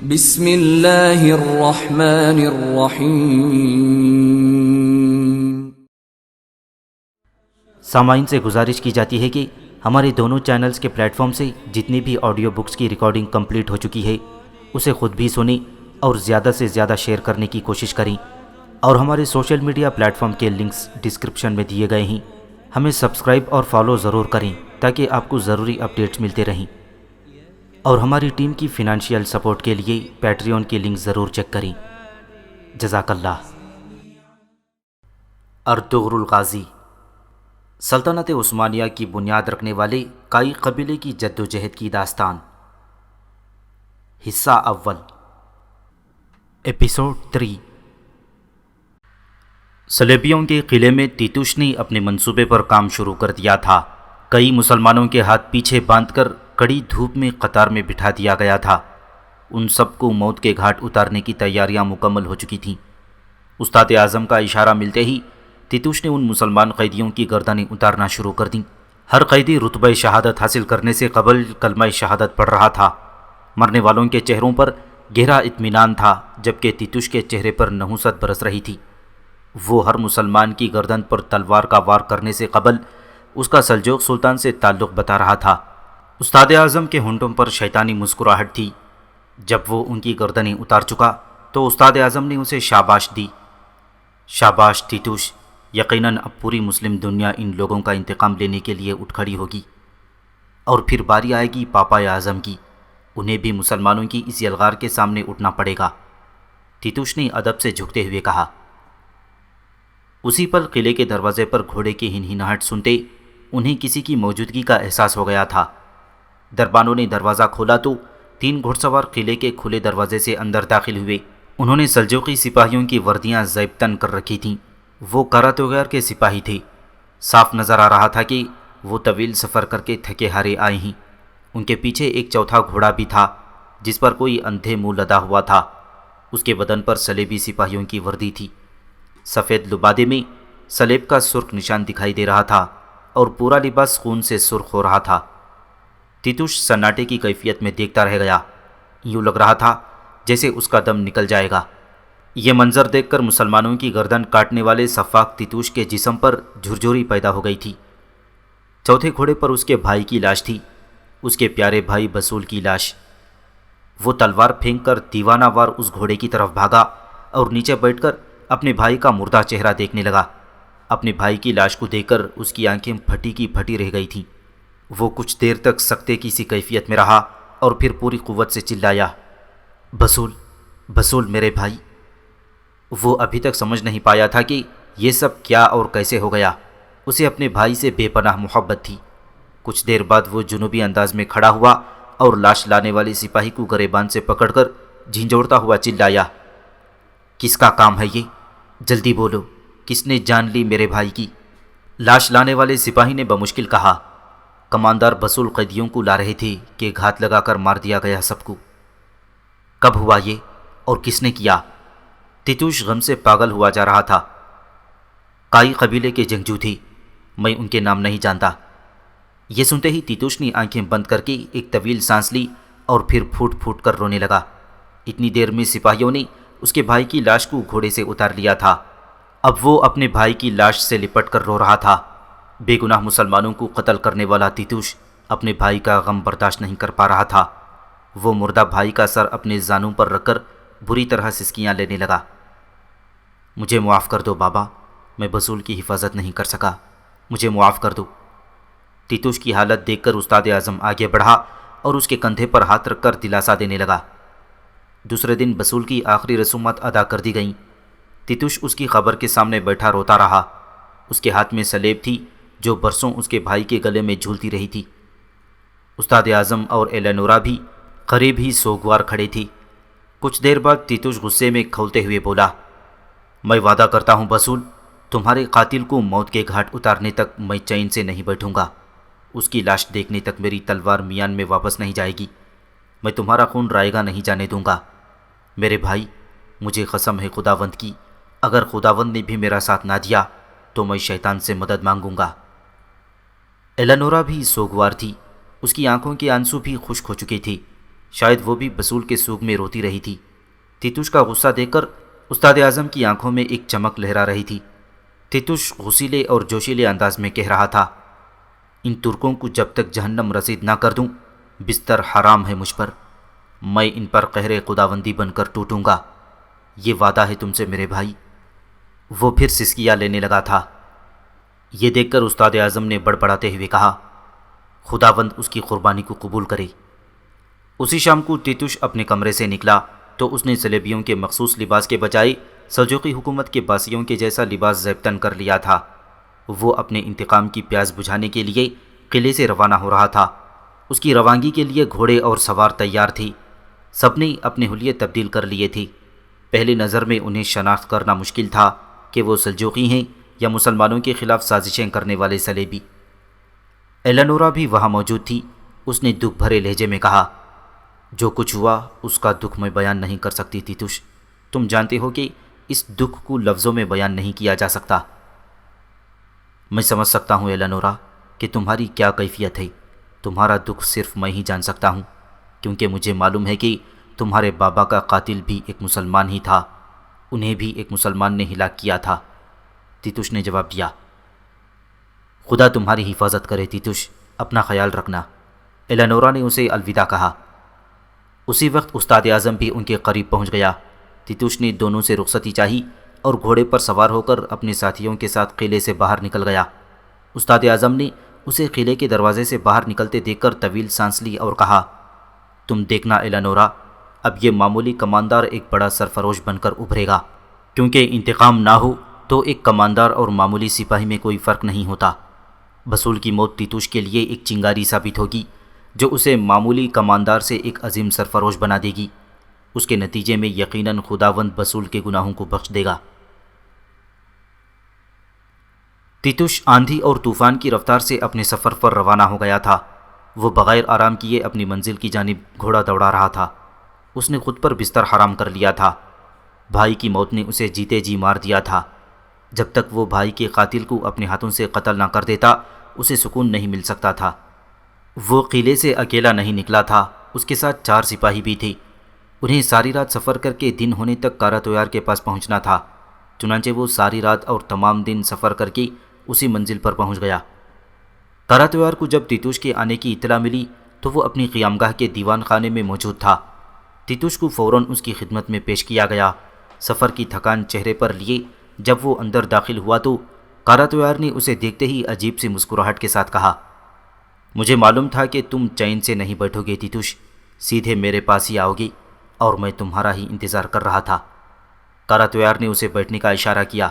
بسم اللہ الرحمن الرحیم۔ سامعین سے گزارش کی جاتی ہے کہ ہمارے دونوں چینلز کے پلیٹ فارم سے جتنی بھی آڈیو بکس کی ریکارڈنگ کمپلیٹ ہو چکی ہے اسے خود بھی سنیں اور زیادہ سے زیادہ شیئر کرنے کی کوشش کریں، اور ہمارے سوشل میڈیا پلیٹ فارم کے لنکس ڈسکرپشن میں دیے گئے ہیں، ہمیں سبسکرائب اور فالو ضرور کریں تاکہ آپ کو ضروری اپڈیٹس ملتے رہیں، اور ہماری ٹیم کی فنانشیل سپورٹ کے لیے پیٹریون کی لنک ضرور چیک کریں۔ جزاک اللہ۔ ارطغرل الغازی، سلطنت عثمانیہ کی بنیاد رکھنے والے کائی قبیلے کی جدوجہد کی داستان، حصہ اول، ایپیسوڈ 3۔ صلیبیوں کے قلعے میں تیتوش نے اپنے منصوبے پر کام شروع کر دیا تھا۔ کئی مسلمانوں کے ہاتھ پیچھے باندھ کر کڑی دھوپ میں قطار میں بٹھا دیا گیا تھا۔ ان سب کو موت کے گھاٹ اتارنے کی تیاریاں مکمل ہو چکی تھیں۔ استاد اعظم کا اشارہ ملتے ہی تیتوش نے ان مسلمان قیدیوں کی گردنیں اتارنا شروع کر دیں۔ ہر قیدی رتبہ شہادت حاصل کرنے سے قبل کلمہ شہادت پڑھ رہا تھا۔ مرنے والوں کے چہروں پر گہرا اطمینان تھا، جبکہ تیتوش کے چہرے پر نحوست برس رہی تھی۔ وہ ہر مسلمان کی گردن پر تلوار کا وار کرنے سے قبل اس کا سلجوق سلطان سے تعلق بتا رہا تھا۔ استاد اعظم کے ہونٹوں پر شیطانی مسکراہٹ تھی۔ جب وہ ان کی گردنیں اتار چکا تو استاد اعظم نے اسے شاباش دی۔ شاباش تیتوش، یقیناً اب پوری مسلم دنیا ان لوگوں کا انتقام لینے کے لیے اٹھ کھڑی ہوگی، اور پھر باری آئے گی پاپا اعظم کی، انہیں بھی مسلمانوں کی اس یلغار کے سامنے اٹھنا پڑے گا۔ تیتوش نے ادب سے جھکتے ہوئے کہا۔ اسی پل قلعے کے دروازے پر گھوڑے کی ہنہناہٹ سنتے انہیں کسی کی موجودگی کا احساس ہو گیا تھا۔ دربانوں نے دروازہ کھولا تو 3 گھڑ سوار قلعے کے کھلے دروازے سے اندر داخل ہوئے۔ انہوں نے سلجوقی سپاہیوں کی وردیاں زیب تن کر رکھی تھیں۔ وہ کاراتوغیر کے سپاہی تھے۔ صاف نظر آ رہا تھا کہ وہ طویل سفر کر کے تھکے ہارے آئے ہیں۔ ان کے پیچھے ایک چوتھا گھوڑا بھی تھا جس پر کوئی اندھے منہ لدا ہوا تھا۔ اس کے بدن پر صلیبی سپاہیوں کی وردی تھی۔ سفید لبادے میں صلیب کا سرخ نشان دکھائی دے رہا تھا اور پورا لباس خون سے سرخ ہو رہا تھا۔ تیتوش سناٹے کی کیفیت میں دیکھتا رہ گیا۔ یوں لگ رہا تھا جیسے اس کا دم نکل جائے گا۔ یہ منظر دیکھ کر مسلمانوں کی گردن کاٹنے والے سفاک تیتوش کے جسم پر جھرجھوری پیدا ہو گئی تھی۔ چوتھے گھوڑے پر اس کے بھائی کی لاش تھی، اس کے پیارے بھائی بسول کی لاش۔ وہ تلوار پھینک کر دیوانہ وار اس گھوڑے کی طرف بھاگا اور نیچے بیٹھ کر اپنے بھائی کا مردہ چہرہ دیکھنے لگا۔ اپنے بھائی کی لاش کو دیکھ کر اس کی آنکھیں پھٹی کی پھٹی رہ گئی تھیں۔ وہ کچھ دیر تک سکتے کی سی کیفیت میں رہا اور پھر پوری قوت سے چلایا، بسول، بسول میرے بھائی۔ وہ ابھی تک سمجھ نہیں پایا تھا کہ یہ سب کیا اور کیسے ہو گیا۔ اسے اپنے بھائی سے بے پناہ محبت تھی۔ کچھ دیر بعد وہ جنوبی انداز میں کھڑا ہوا اور لاش لانے والے سپاہی کو گریبان سے پکڑ کر جھنجھوڑتا ہوا چلایا، کس کا کام ہے یہ؟ جلدی بولو، کس نے جان لی میرے بھائی کی؟ لاش لانے والے سپاہی نے بمشکل کہا، کماندار بسول قیدیوں کو لا رہے تھے کہ گھات لگا کر مار دیا گیا سب کو۔ کب ہوا یہ اور کس نے کیا؟ تیتوش غم سے پاگل ہوا جا رہا تھا۔ کائی قبیلے کے جنگجو تھے، میں ان کے نام نہیں جانتا۔ یہ سنتے ہی تیتوش نے آنکھیں بند کر کے ایک طویل سانس لی اور پھر پھوٹ پھوٹ کر رونے لگا۔ اتنی دیر میں سپاہیوں نے اس کے بھائی کی لاش کو گھوڑے سے اتار لیا تھا۔ اب وہ اپنے بھائی کی لاش سے لپٹ کر رو رہا تھا۔ بے گناہ مسلمانوں کو قتل کرنے والا تیتوش اپنے بھائی کا غم برداشت نہیں کر پا رہا تھا۔ وہ مردہ بھائی کا سر اپنے زانوں پر رکھ کر بری طرح سسکیاں لینے لگا۔ مجھے معاف کر دو بابا، میں بسول کی حفاظت نہیں کر سکا، مجھے معاف کر دو۔ تیتوش کی حالت دیکھ کر استاد اعظم آگے بڑھا اور اس کے کندھے پر ہاتھ رکھ کر دلاسا دینے لگا۔ دوسرے دن بسول کی آخری رسومات ادا کر دی گئیں۔ تیتوش اس کی قبر کے سامنے بیٹھا روتا رہا۔ اس کے ہاتھ میں سلیب تھی جو برسوں اس کے بھائی کے گلے میں جھولتی رہی تھی۔ استاد اعظم اور ایلینورا بھی قریب ہی سوگوار کھڑے تھی۔ کچھ دیر بعد تیتوش غصے میں کھولتے ہوئے بولا، میں وعدہ کرتا ہوں بسول، تمہارے قاتل کو موت کے گھاٹ اتارنے تک میں چین سے نہیں بیٹھوں گا۔ اس کی لاش دیکھنے تک میری تلوار میان میں واپس نہیں جائے گی۔ میں تمہارا خون رائے گا نہیں جانے دوں گا۔ میرے بھائی، مجھے قسم ہے خداوند کی، اگر خداوند نے بھی میرا ساتھ نہ دیا تو میں شیطان سے مدد مانگوں گا۔ ایلینورا بھی سوگوار تھی، اس کی آنکھوں کے آنسو بھی خشک ہو چکے تھے۔ شاید وہ بھی بسول کے سوگ میں روتی رہی تھی۔ تیتوش کا غصہ دیکھ کر استاد اعظم کی آنکھوں میں ایک چمک لہرا رہی تھی۔ تیتوش غصیلے اور جوشیلے انداز میں کہہ رہا تھا، ان ترکوں کو جب تک جہنم رسید نہ کر دوں بستر حرام ہے مجھ پر، میں ان پر قہر خداوندی بن کر ٹوٹوں گا، یہ وعدہ ہے تم سے میرے بھائی۔ وہ پھر سسکیاں لینے لگا تھا۔ یہ دیکھ کر استاد اعظم نے بڑبڑاتے ہوئے کہا، خداوند اس کی قربانی کو قبول کرے۔ اسی شام کو تیتوش اپنے کمرے سے نکلا تو اس نے صلیبیوں کے مخصوص لباس کے بجائے سلجوقی حکومت کے باسیوں کے جیسا لباس زیبتن کر لیا تھا۔ وہ اپنے انتقام کی پیاس بجھانے کے لیے قلعے سے روانہ ہو رہا تھا۔ اس کی روانگی کے لیے گھوڑے اور سوار تیار تھی۔ سب نے اپنے حلیے تبدیل کر لیے تھے۔ پہلی نظر میں انہیں شناخت کرنا مشکل تھا کہ وہ سلجوقی ہیں یا مسلمانوں کے خلاف سازشیں کرنے والے صلیبی۔ ایلانورا بھی وہاں موجود تھی۔ اس نے دکھ بھرے لہجے میں کہا، جو کچھ ہوا اس کا دکھ میں بیان نہیں کر سکتی تیتوش۔ تم جانتے ہو کہ اس دکھ کو لفظوں میں بیان نہیں کیا جا سکتا۔ میں سمجھ سکتا ہوں ایلانورا کہ تمہاری کیا کیفیت ہے۔ تمہارا دکھ صرف میں ہی جان سکتا ہوں، کیونکہ مجھے معلوم ہے کہ تمہارے بابا کا قاتل بھی ایک مسلمان ہی تھا، انہیں بھی ایک مسلمان نے ہلاک کیا تھا۔ تیتوش نے جواب دیا، خدا تمہاری حفاظت کرے تیتوش، اپنا خیال رکھنا۔ ایلانورا نے اسے الوداع کہا۔ اسی وقت استاد اعظم بھی ان کے قریب پہنچ گیا۔ تیتوش نے دونوں سے رخصتی چاہی اور گھوڑے پر سوار ہو کر اپنے ساتھیوں کے ساتھ قلعے سے باہر نکل گیا۔ استاد اعظم نے اسے قلعے کے دروازے سے باہر نکلتے دیکھ کر طویل سانس لی اور کہا، تم دیکھنا ایلانورا، اب یہ معمولی کماندار ایک بڑا سرفروش بن کر ابھرے گا، کیونکہ انتقام نہ ہو تو ایک کماندار اور معمولی سپاہی میں کوئی فرق نہیں ہوتا۔ بسول کی موت تیتوش کے لیے ایک چنگاری ثابت ہوگی جو اسے معمولی کماندار سے ایک عظیم سرفروش بنا دے گی۔ اس کے نتیجے میں یقیناً خداوند بسول کے گناہوں کو بخش دے گا۔ تیتوش آندھی اور طوفان کی رفتار سے اپنے سفر پر روانہ ہو گیا تھا۔ وہ بغیر آرام کیے اپنی منزل کی جانب گھوڑا دوڑا رہا تھا۔ اس نے خود پر بستر حرام کر لیا تھا۔ بھائی کی موت نے اسے جیتے جی مار دیا تھا۔ جب تک وہ بھائی کے قاتل کو اپنے ہاتھوں سے قتل نہ کر دیتا اسے سکون نہیں مل سکتا تھا۔ وہ قلعے سے اکیلا نہیں نکلا تھا، اس کے ساتھ 4 سپاہی بھی تھے۔ انہیں ساری رات سفر کر کے دن ہونے تک کاراتویار کے پاس پہنچنا تھا۔ چنانچہ وہ ساری رات اور تمام دن سفر کر کے اسی منزل پر پہنچ گیا۔ کاراتویار کو جب تیتوش کے آنے کی اطلاع ملی تو وہ اپنی قیامگاہ کے دیوان خانے میں موجود تھا۔ تیتوش کو فوراً اس کی خدمت میں پیش کیا گیا۔ سفر کی تھکان چہرے پر لیے جب وہ اندر داخل ہوا تو کاراتویار نے اسے دیکھتے ہی عجیب سی مسکراہٹ کے ساتھ کہا، مجھے معلوم تھا کہ تم چین سے نہیں بیٹھو گے تیتوش، سیدھے میرے پاس ہی آؤ گے، اور میں تمہارا ہی انتظار کر رہا تھا۔ کاراتویار نے اسے بیٹھنے کا اشارہ کیا۔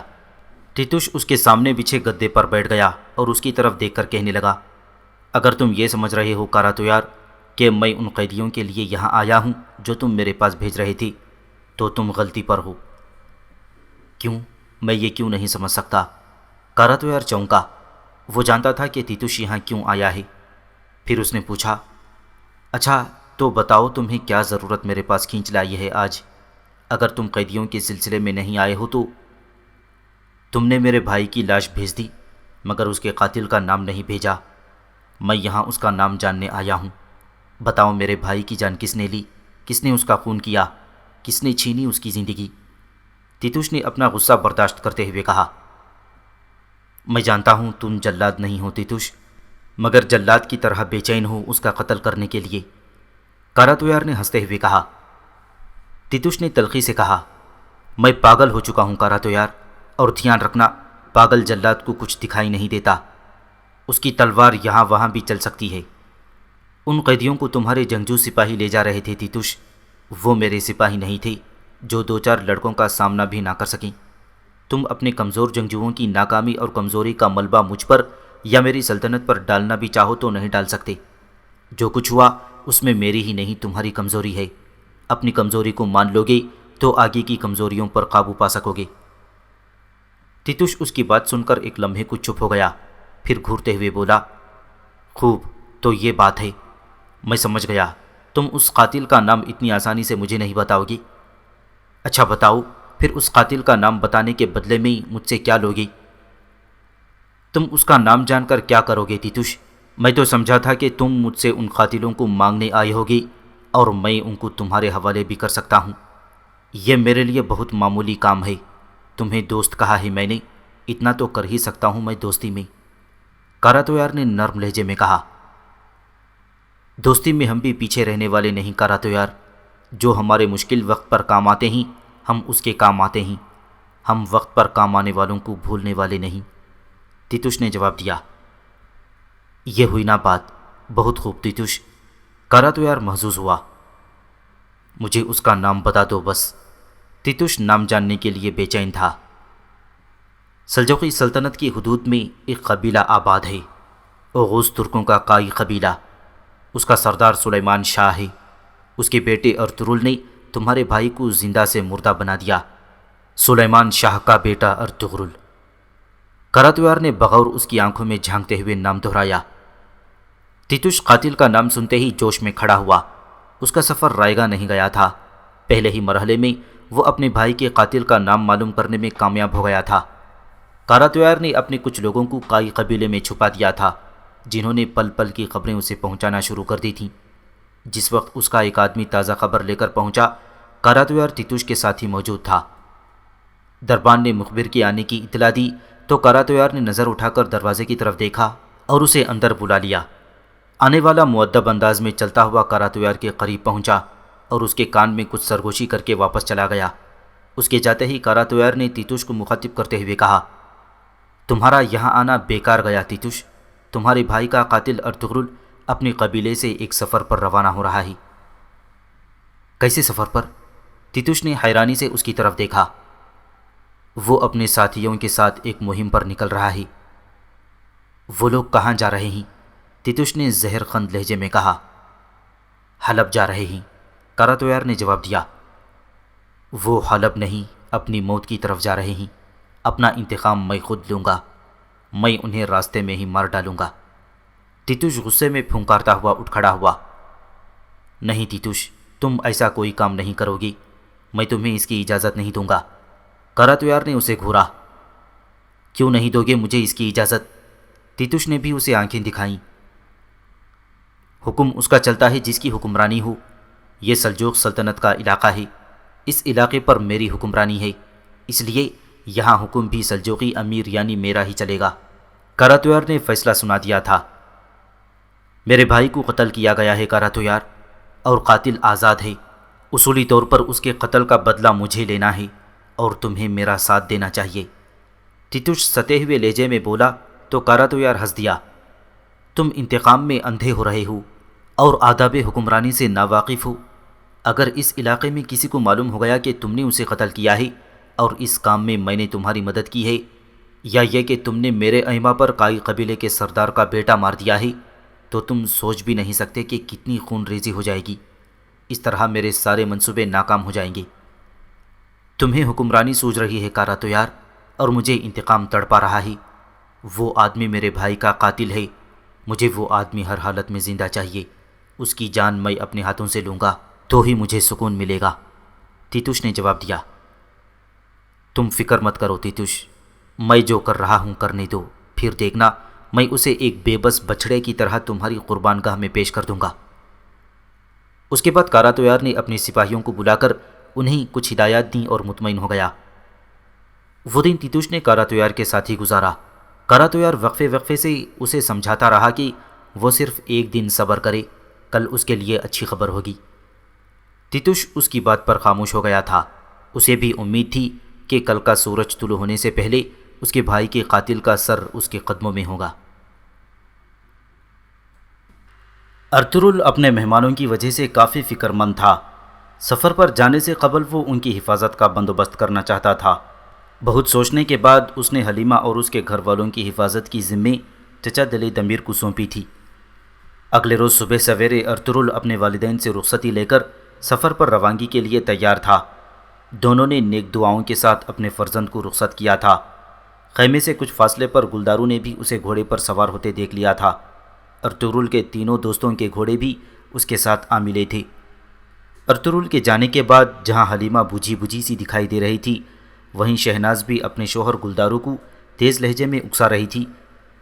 تیتوش اس کے سامنے بچھے گدے پر بیٹھ گیا اور اس کی طرف دیکھ کر کہنے لگا، اگر تم یہ سمجھ رہے ہو کاراتویار کہ میں ان قیدیوں کے لیے یہاں آیا ہوں جو تم میرے پاس بھیج رہے تھے تو تم غلطی پر ہو۔ کیوں؟ میں یہ کیوں نہیں سمجھ سکتا؟ کاراتویار چونکا۔ وہ جانتا تھا کہ تیتوش یہاں کیوں آیا ہے۔ پھر اس نے پوچھا، اچھا تو بتاؤ تمہیں کیا ضرورت میرے پاس کھینچ لائی ہے آج؟ اگر تم قیدیوں کے سلسلے میں نہیں آئے ہو تو تم نے میرے بھائی کی لاش بھیج دی مگر اس کے قاتل کا نام نہیں بھیجا۔ میں یہاں اس کا نام جاننے آیا ہوں۔ بتاؤ میرے بھائی کی جان کس نے لی؟ کس نے اس کا خون کیا؟ کس نے چھینی اس کی زندگی؟ تیتوش نے اپنا غصہ برداشت کرتے ہوئے کہا، میں جانتا ہوں تم جلاد نہیں ہو تیتوش، مگر جلاد کی طرح بے چین ہو اس کا قتل کرنے کے لیے۔ کاراتویار نے ہنستے ہوئے کہا۔ تیتوش نے تلخی سے کہا، میں پاگل ہو چکا ہوں کاراتویار، اور دھیان رکھنا پاگل جلاد کو کچھ دکھائی نہیں دیتا، اس کی تلوار یہاں وہاں بھی چل سکتی ہے۔ ان قیدیوں کو تمہارے جنگجو سپاہی لے جا رہے تھے تیتوش، وہ میرے سپاہی نہیں تھے جو 2-4 لڑکوں کا سامنا بھی نہ کر سکیں۔ تم اپنے کمزور جنگجوؤں کی ناکامی اور کمزوری کا ملبہ مجھ پر یا میری سلطنت پر ڈالنا بھی چاہو تو نہیں ڈال سکتے۔ جو کچھ ہوا اس میں میری ہی نہیں تمہاری کمزوری ہے۔ اپنی کمزوری کو مان لو گے تو آگے کی کمزوریوں پر قابو پا سکو گے۔ تیتوش اس کی بات سن کر ایک لمحے کو چپ ہو گیا، پھر گھورتے ہوئے بولا، خوب، تو یہ بات ہے، میں سمجھ گیا، تم اس قاتل کا نام اتنی آسانی سے مجھے نہیں بتاؤ گی۔ اچھا بتاؤ، پھر اس قاتل کا نام بتانے کے بدلے میں مجھ سے کیا لوگی؟ تم اس کا نام جان کر کیا کرو گے تیتوش؟ میں تو سمجھا تھا کہ تم مجھ سے ان قاتلوں کو مانگنے آئے ہوگے اور میں ان کو تمہارے حوالے بھی کر سکتا ہوں۔ یہ میرے لیے بہت معمولی کام ہے۔ تمہیں دوست کہا ہے میں نے، اتنا تو کر ہی سکتا ہوں میں دوستی میں۔ کاراتویار نے نرم لہجے میں کہا۔ دوستی میں ہم بھی پیچھے رہنے والے نہیں کاراتویار، جو ہمارے مشکل وقت پر کام آتے ہیں ہم اس کے کام آتے ہیں، ہم وقت پر کام آنے والوں کو بھولنے والے نہیں۔ تیتوش نے جواب دیا۔ یہ ہوئی نا بات، بہت خوب تیتوش۔ کاراتویار محظوظ ہوا۔ مجھے اس کا نام بتا دو بس۔ تیتوش نام جاننے کے لیے بے چین تھا۔ سلجوقی سلطنت کی حدود میں ایک قبیلہ آباد ہے، اوغوز ترکوں کا قائی قبیلہ۔ اس کا سردار سلیمان شاہ ہے۔ اس کے بیٹے ارطغرل نے تمہارے بھائی کو زندہ سے مردہ بنا دیا۔ سلیمان شاہ کا بیٹا ارطغرل۔ کاراتویار نے بغور اس کی آنکھوں میں جھانکتے ہوئے نام دہرایا۔ تیتوش قاتل کا نام سنتے ہی جوش میں کھڑا ہوا۔ اس کا سفر رائے گاہ نہیں گیا تھا۔ پہلے ہی مرحلے میں وہ اپنے بھائی کے قاتل کا نام معلوم کرنے میں کامیاب ہو گیا تھا۔ کاراتویار نے اپنے کچھ لوگوں کو قائی قبیلے میں چھپا دیا تھا، جنہوں نے پل پل کی خبریں اسے پہنچانا شروع کر دی تھیں۔ جس وقت اس کا ایک آدمی تازہ خبر لے کر پہنچا، کاراتویار تیتوش کے ساتھ ہی موجود تھا۔ دربان نے مخبر کے آنے کی اطلاع دی تو کاراتویار نے نظر اٹھا کر دروازے کی طرف دیکھا اور اسے اندر بلا لیا۔ آنے والا مؤدب انداز میں چلتا ہوا کاراتویار کے قریب پہنچا اور اس کے کان میں کچھ سرگوشی کر کے واپس چلا گیا۔ اس کے جاتے ہی کاراتویار نے تیتوش کو مخاطب کرتے ہوئے کہا، تمہارا یہاں آنا بیکار گیا تیتوش۔ تمہارے بھائی کا قاتل ارطغرل اپنے قبیلے سے ایک سفر پر روانہ ہو رہا ہے۔ کیسے سفر پر؟ تیتوش نے حیرانی سے اس کی طرف دیکھا۔ وہ اپنے ساتھیوں کے ساتھ ایک مہم پر نکل رہا ہے۔ وہ لوگ کہاں جا رہے ہیں؟ تیتوش نے زہر خند لہجے میں کہا۔ حلب جا رہے ہیں، کاراتویار نے جواب دیا۔ وہ حلب نہیں، اپنی موت کی طرف جا رہے ہیں۔ اپنا انتقام میں خود لوں گا، میں انہیں راستے میں ہی مار ڈالوں گا۔ تیتوش غصے میں پھنکارتا ہوا اٹھ کھڑا ہوا۔ نہیں تیتوش، تم ایسا کوئی کام نہیں کرو گی، میں تمہیں اس کی اجازت نہیں دوں گا۔ کاراتویار نے اسے گھورا۔ کیوں نہیں دو گے مجھے اس کی اجازت؟ تیتوش نے بھی اسے آنکھیں دکھائیں۔ حکم اس کا چلتا ہے جس کی حکمرانی ہو۔ یہ سلجوق سلطنت کا علاقہ ہے، اس علاقے پر میری حکمرانی ہے، اس لیے یہاں حکم بھی سلجوقی امیر یعنی میرا ہی چلے گا۔ کاراتویار نے فیصلہ سنا دیا تھا۔ میرے بھائی کو قتل کیا گیا ہے کاراتویار، اور قاتل آزاد ہے۔ اصولی طور پر اس کے قتل کا بدلہ مجھے لینا ہے اور تمہیں میرا ساتھ دینا چاہیے۔ تیتوش ستے ہوئے لہجے میں بولا تو کاراتویار ہنس دیا۔ تم انتقام میں اندھے ہو رہے ہو اور آداب حکمرانی سے ناواقف ہو۔ اگر اس علاقے میں کسی کو معلوم ہو گیا کہ تم نے اسے قتل کیا ہے اور اس کام میں نے تمہاری مدد کی ہے، یا یہ کہ تم نے میرے ایما پر قائی قبیلے کے سردار کا بیٹا مار دیا ہے، تو تم سوچ بھی نہیں سکتے کہ کتنی خون ریزی ہو جائے گی۔ اس طرح میرے سارے منصوبے ناکام ہو جائیں گے۔ تمہیں حکمرانی سوچ رہی ہے کاراتویار، اور مجھے انتقام تڑپا رہا ہے۔ وہ آدمی میرے بھائی کا قاتل ہے، مجھے وہ آدمی ہر حالت میں زندہ چاہیے۔ اس کی جان میں اپنے ہاتھوں سے لوں گا تو ہی مجھے سکون ملے گا۔ تیتوش نے جواب دیا۔ تم فکر مت کرو تیتوش، میں جو کر رہا ہوں کرنے دو، پھر دیکھنا میں اسے ایک بے بس بچھڑے کی طرح تمہاری قربان گاہ میں پیش کر دوں گا۔ اس کے بعد کاراتویار نے اپنے سپاہیوں کو بلا کر انہیں کچھ ہدایات دیں اور مطمئن ہو گیا۔ وہ دن تیتوش نے کاراتویار کے ساتھ ہی گزارا۔ کاراتویار وقفے وقفے سے اسے سمجھاتا رہا کہ وہ صرف ایک دن صبر کرے، کل اس کے لیے اچھی خبر ہوگی۔ تیتوش اس کی بات پر خاموش ہو گیا تھا۔ اسے بھی امید تھی کہ کل کا سورج طلوع ہونے سے پہلے اس کے بھائی کے قاتل کا سر اس کے قدموں میں ہوگا۔ ارطغرل اپنے مہمانوں کی وجہ سے کافی فکر مند تھا۔ سفر پر جانے سے قبل وہ ان کی حفاظت کا بندوبست کرنا چاہتا تھا۔ بہت سوچنے کے بعد اس نے حلیمہ اور اس کے گھر والوں کی حفاظت کی ذمہ چچا دلی دمیر کو سونپی تھی۔ اگلے روز صبح سویرے ارطغرل اپنے والدین سے رخصتی لے کر سفر پر روانگی کے لیے تیار تھا۔ دونوں نے نیک دعاؤں کے ساتھ اپنے فرزند کو رخصت کیا تھا۔ خیمے سے کچھ فاصلے پر گلدارو نے بھی اسے گھوڑے پر سوار ہوتے دیکھ لیا تھا۔ ارطغرل کے تینوں دوستوں کے گھوڑے بھی اس کے ساتھ آ ملے تھے۔ ارطغرل کے جانے کے بعد جہاں حلیمہ بجھی بجھی سی دکھائی دے رہی تھی، وہیں شہناز بھی اپنے شوہر گلدارو کو تیز لہجے میں اکسا رہی تھی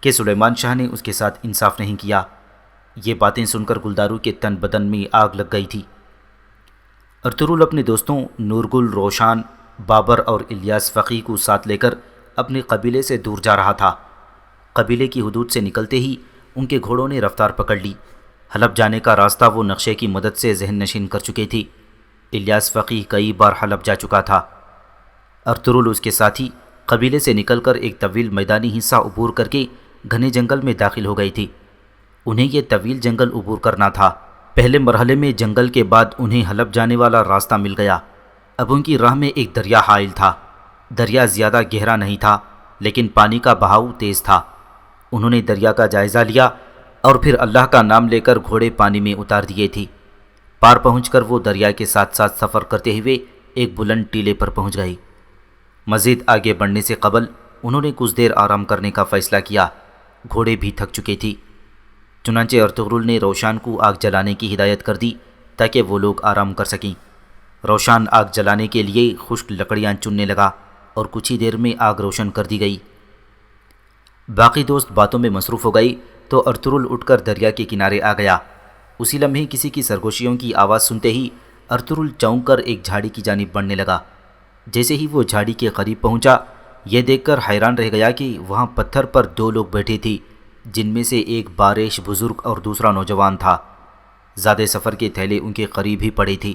کہ سلیمان شاہ نے اس کے ساتھ انصاف نہیں کیا۔ یہ باتیں سن کر گلدارو کے تن بدن میں آگ لگ گئی تھی۔ ارطغرل اپنے دوستوں نورگل، روشان، بابر اور الیاس فقی کو ساتھ لے کر اپنے قبیلے سے دور جا رہا تھا۔ قبیلے کی حدود سے نکلتے ہی ان کے گھوڑوں نے رفتار پکڑ لی۔ حلب جانے کا راستہ وہ نقشے کی مدد سے ذہن نشین کر چکے تھی۔ الیاس فقی کئی بار حلب جا چکا تھا۔ ارطغرل اس کے ساتھی قبیلے سے نکل کر ایک طویل میدانی حصہ عبور کر کے گھنے جنگل میں داخل ہو گئی تھی۔ انہیں یہ طویل جنگل عبور کرنا تھا۔ پہلے مرحلے میں جنگل کے بعد انہیں حلب جانے والا راستہ مل گیا۔ اب ان کی راہ میں ایک دریا حائل تھا۔ دریا زیادہ گہرا نہیں تھا، لیکن پانی کا بہاؤ تیز تھا۔ انہوں نے دریا کا جائزہ لیا اور پھر اللہ کا نام لے کر گھوڑے پانی میں اتار دیے تھے۔ پار پہنچ کر وہ دریا کے ساتھ ساتھ سفر کرتے ہوئے ایک بلند ٹیلے پر پہنچ گئے۔ مزید آگے بڑھنے سے قبل انہوں نے کچھ دیر آرام کرنے کا فیصلہ کیا۔ گھوڑے بھی تھک چکے تھے۔ چنانچہ ارطغرل نے روشان کو آگ جلانے کی ہدایت کر دی تاکہ وہ لوگ آرام کر سکیں۔ روشان آگ جلانے کے لیے خشک لکڑیاں چننے لگا اور کچھ ہی دیر میں آگ روشن کر دی گئی۔ باقی دوست باتوں میں مصروف ہو گئی تو ارطغرل اٹھ کر دریا کے کنارے آ گیا۔ اسی لمحے کسی کی سرگوشیوں کی آواز سنتے ہی ارطغرل چونک کر ایک جھاڑی کی جانب بڑھنے لگا۔ جیسے ہی وہ جھاڑی کے قریب پہنچا، یہ دیکھ کر حیران رہ گیا کہ وہاں پتھر پر دو لوگ بیٹھے تھے، جن میں سے ایک باریش بزرگ اور دوسرا نوجوان تھا۔ زیادہ سفر کے تھیلے ان کے قریب ہی پڑے تھے۔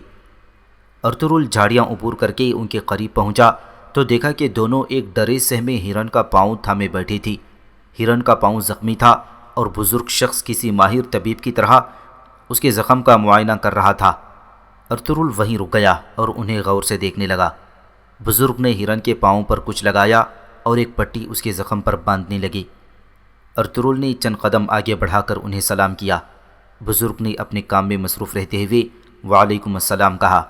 ارطغرل جھاڑیاں عبور کر کے ان کے قریب پہنچا تو دیکھا کہ دونوں ایک ڈرے سہمے ہرن کا پاؤں تھامے بیٹھے تھے۔ ہرن کا پاؤں زخمی تھا اور بزرگ شخص کسی ماہر طبیب کی طرح اس کے زخم کا معائنہ کر رہا تھا۔ ارطغرل وہیں رک گیا اور انہیں غور سے دیکھنے لگا۔ بزرگ نے ہرن کے پاؤں پر کچھ لگایا اور ایک پٹی اس کے زخم پر باندھنے لگی۔ ارطغرل نے چند قدم آگے بڑھا کر انہیں سلام کیا۔ بزرگ نے اپنے کام میں مصروف رہتے ہوئے وعلیکم السلام کہا۔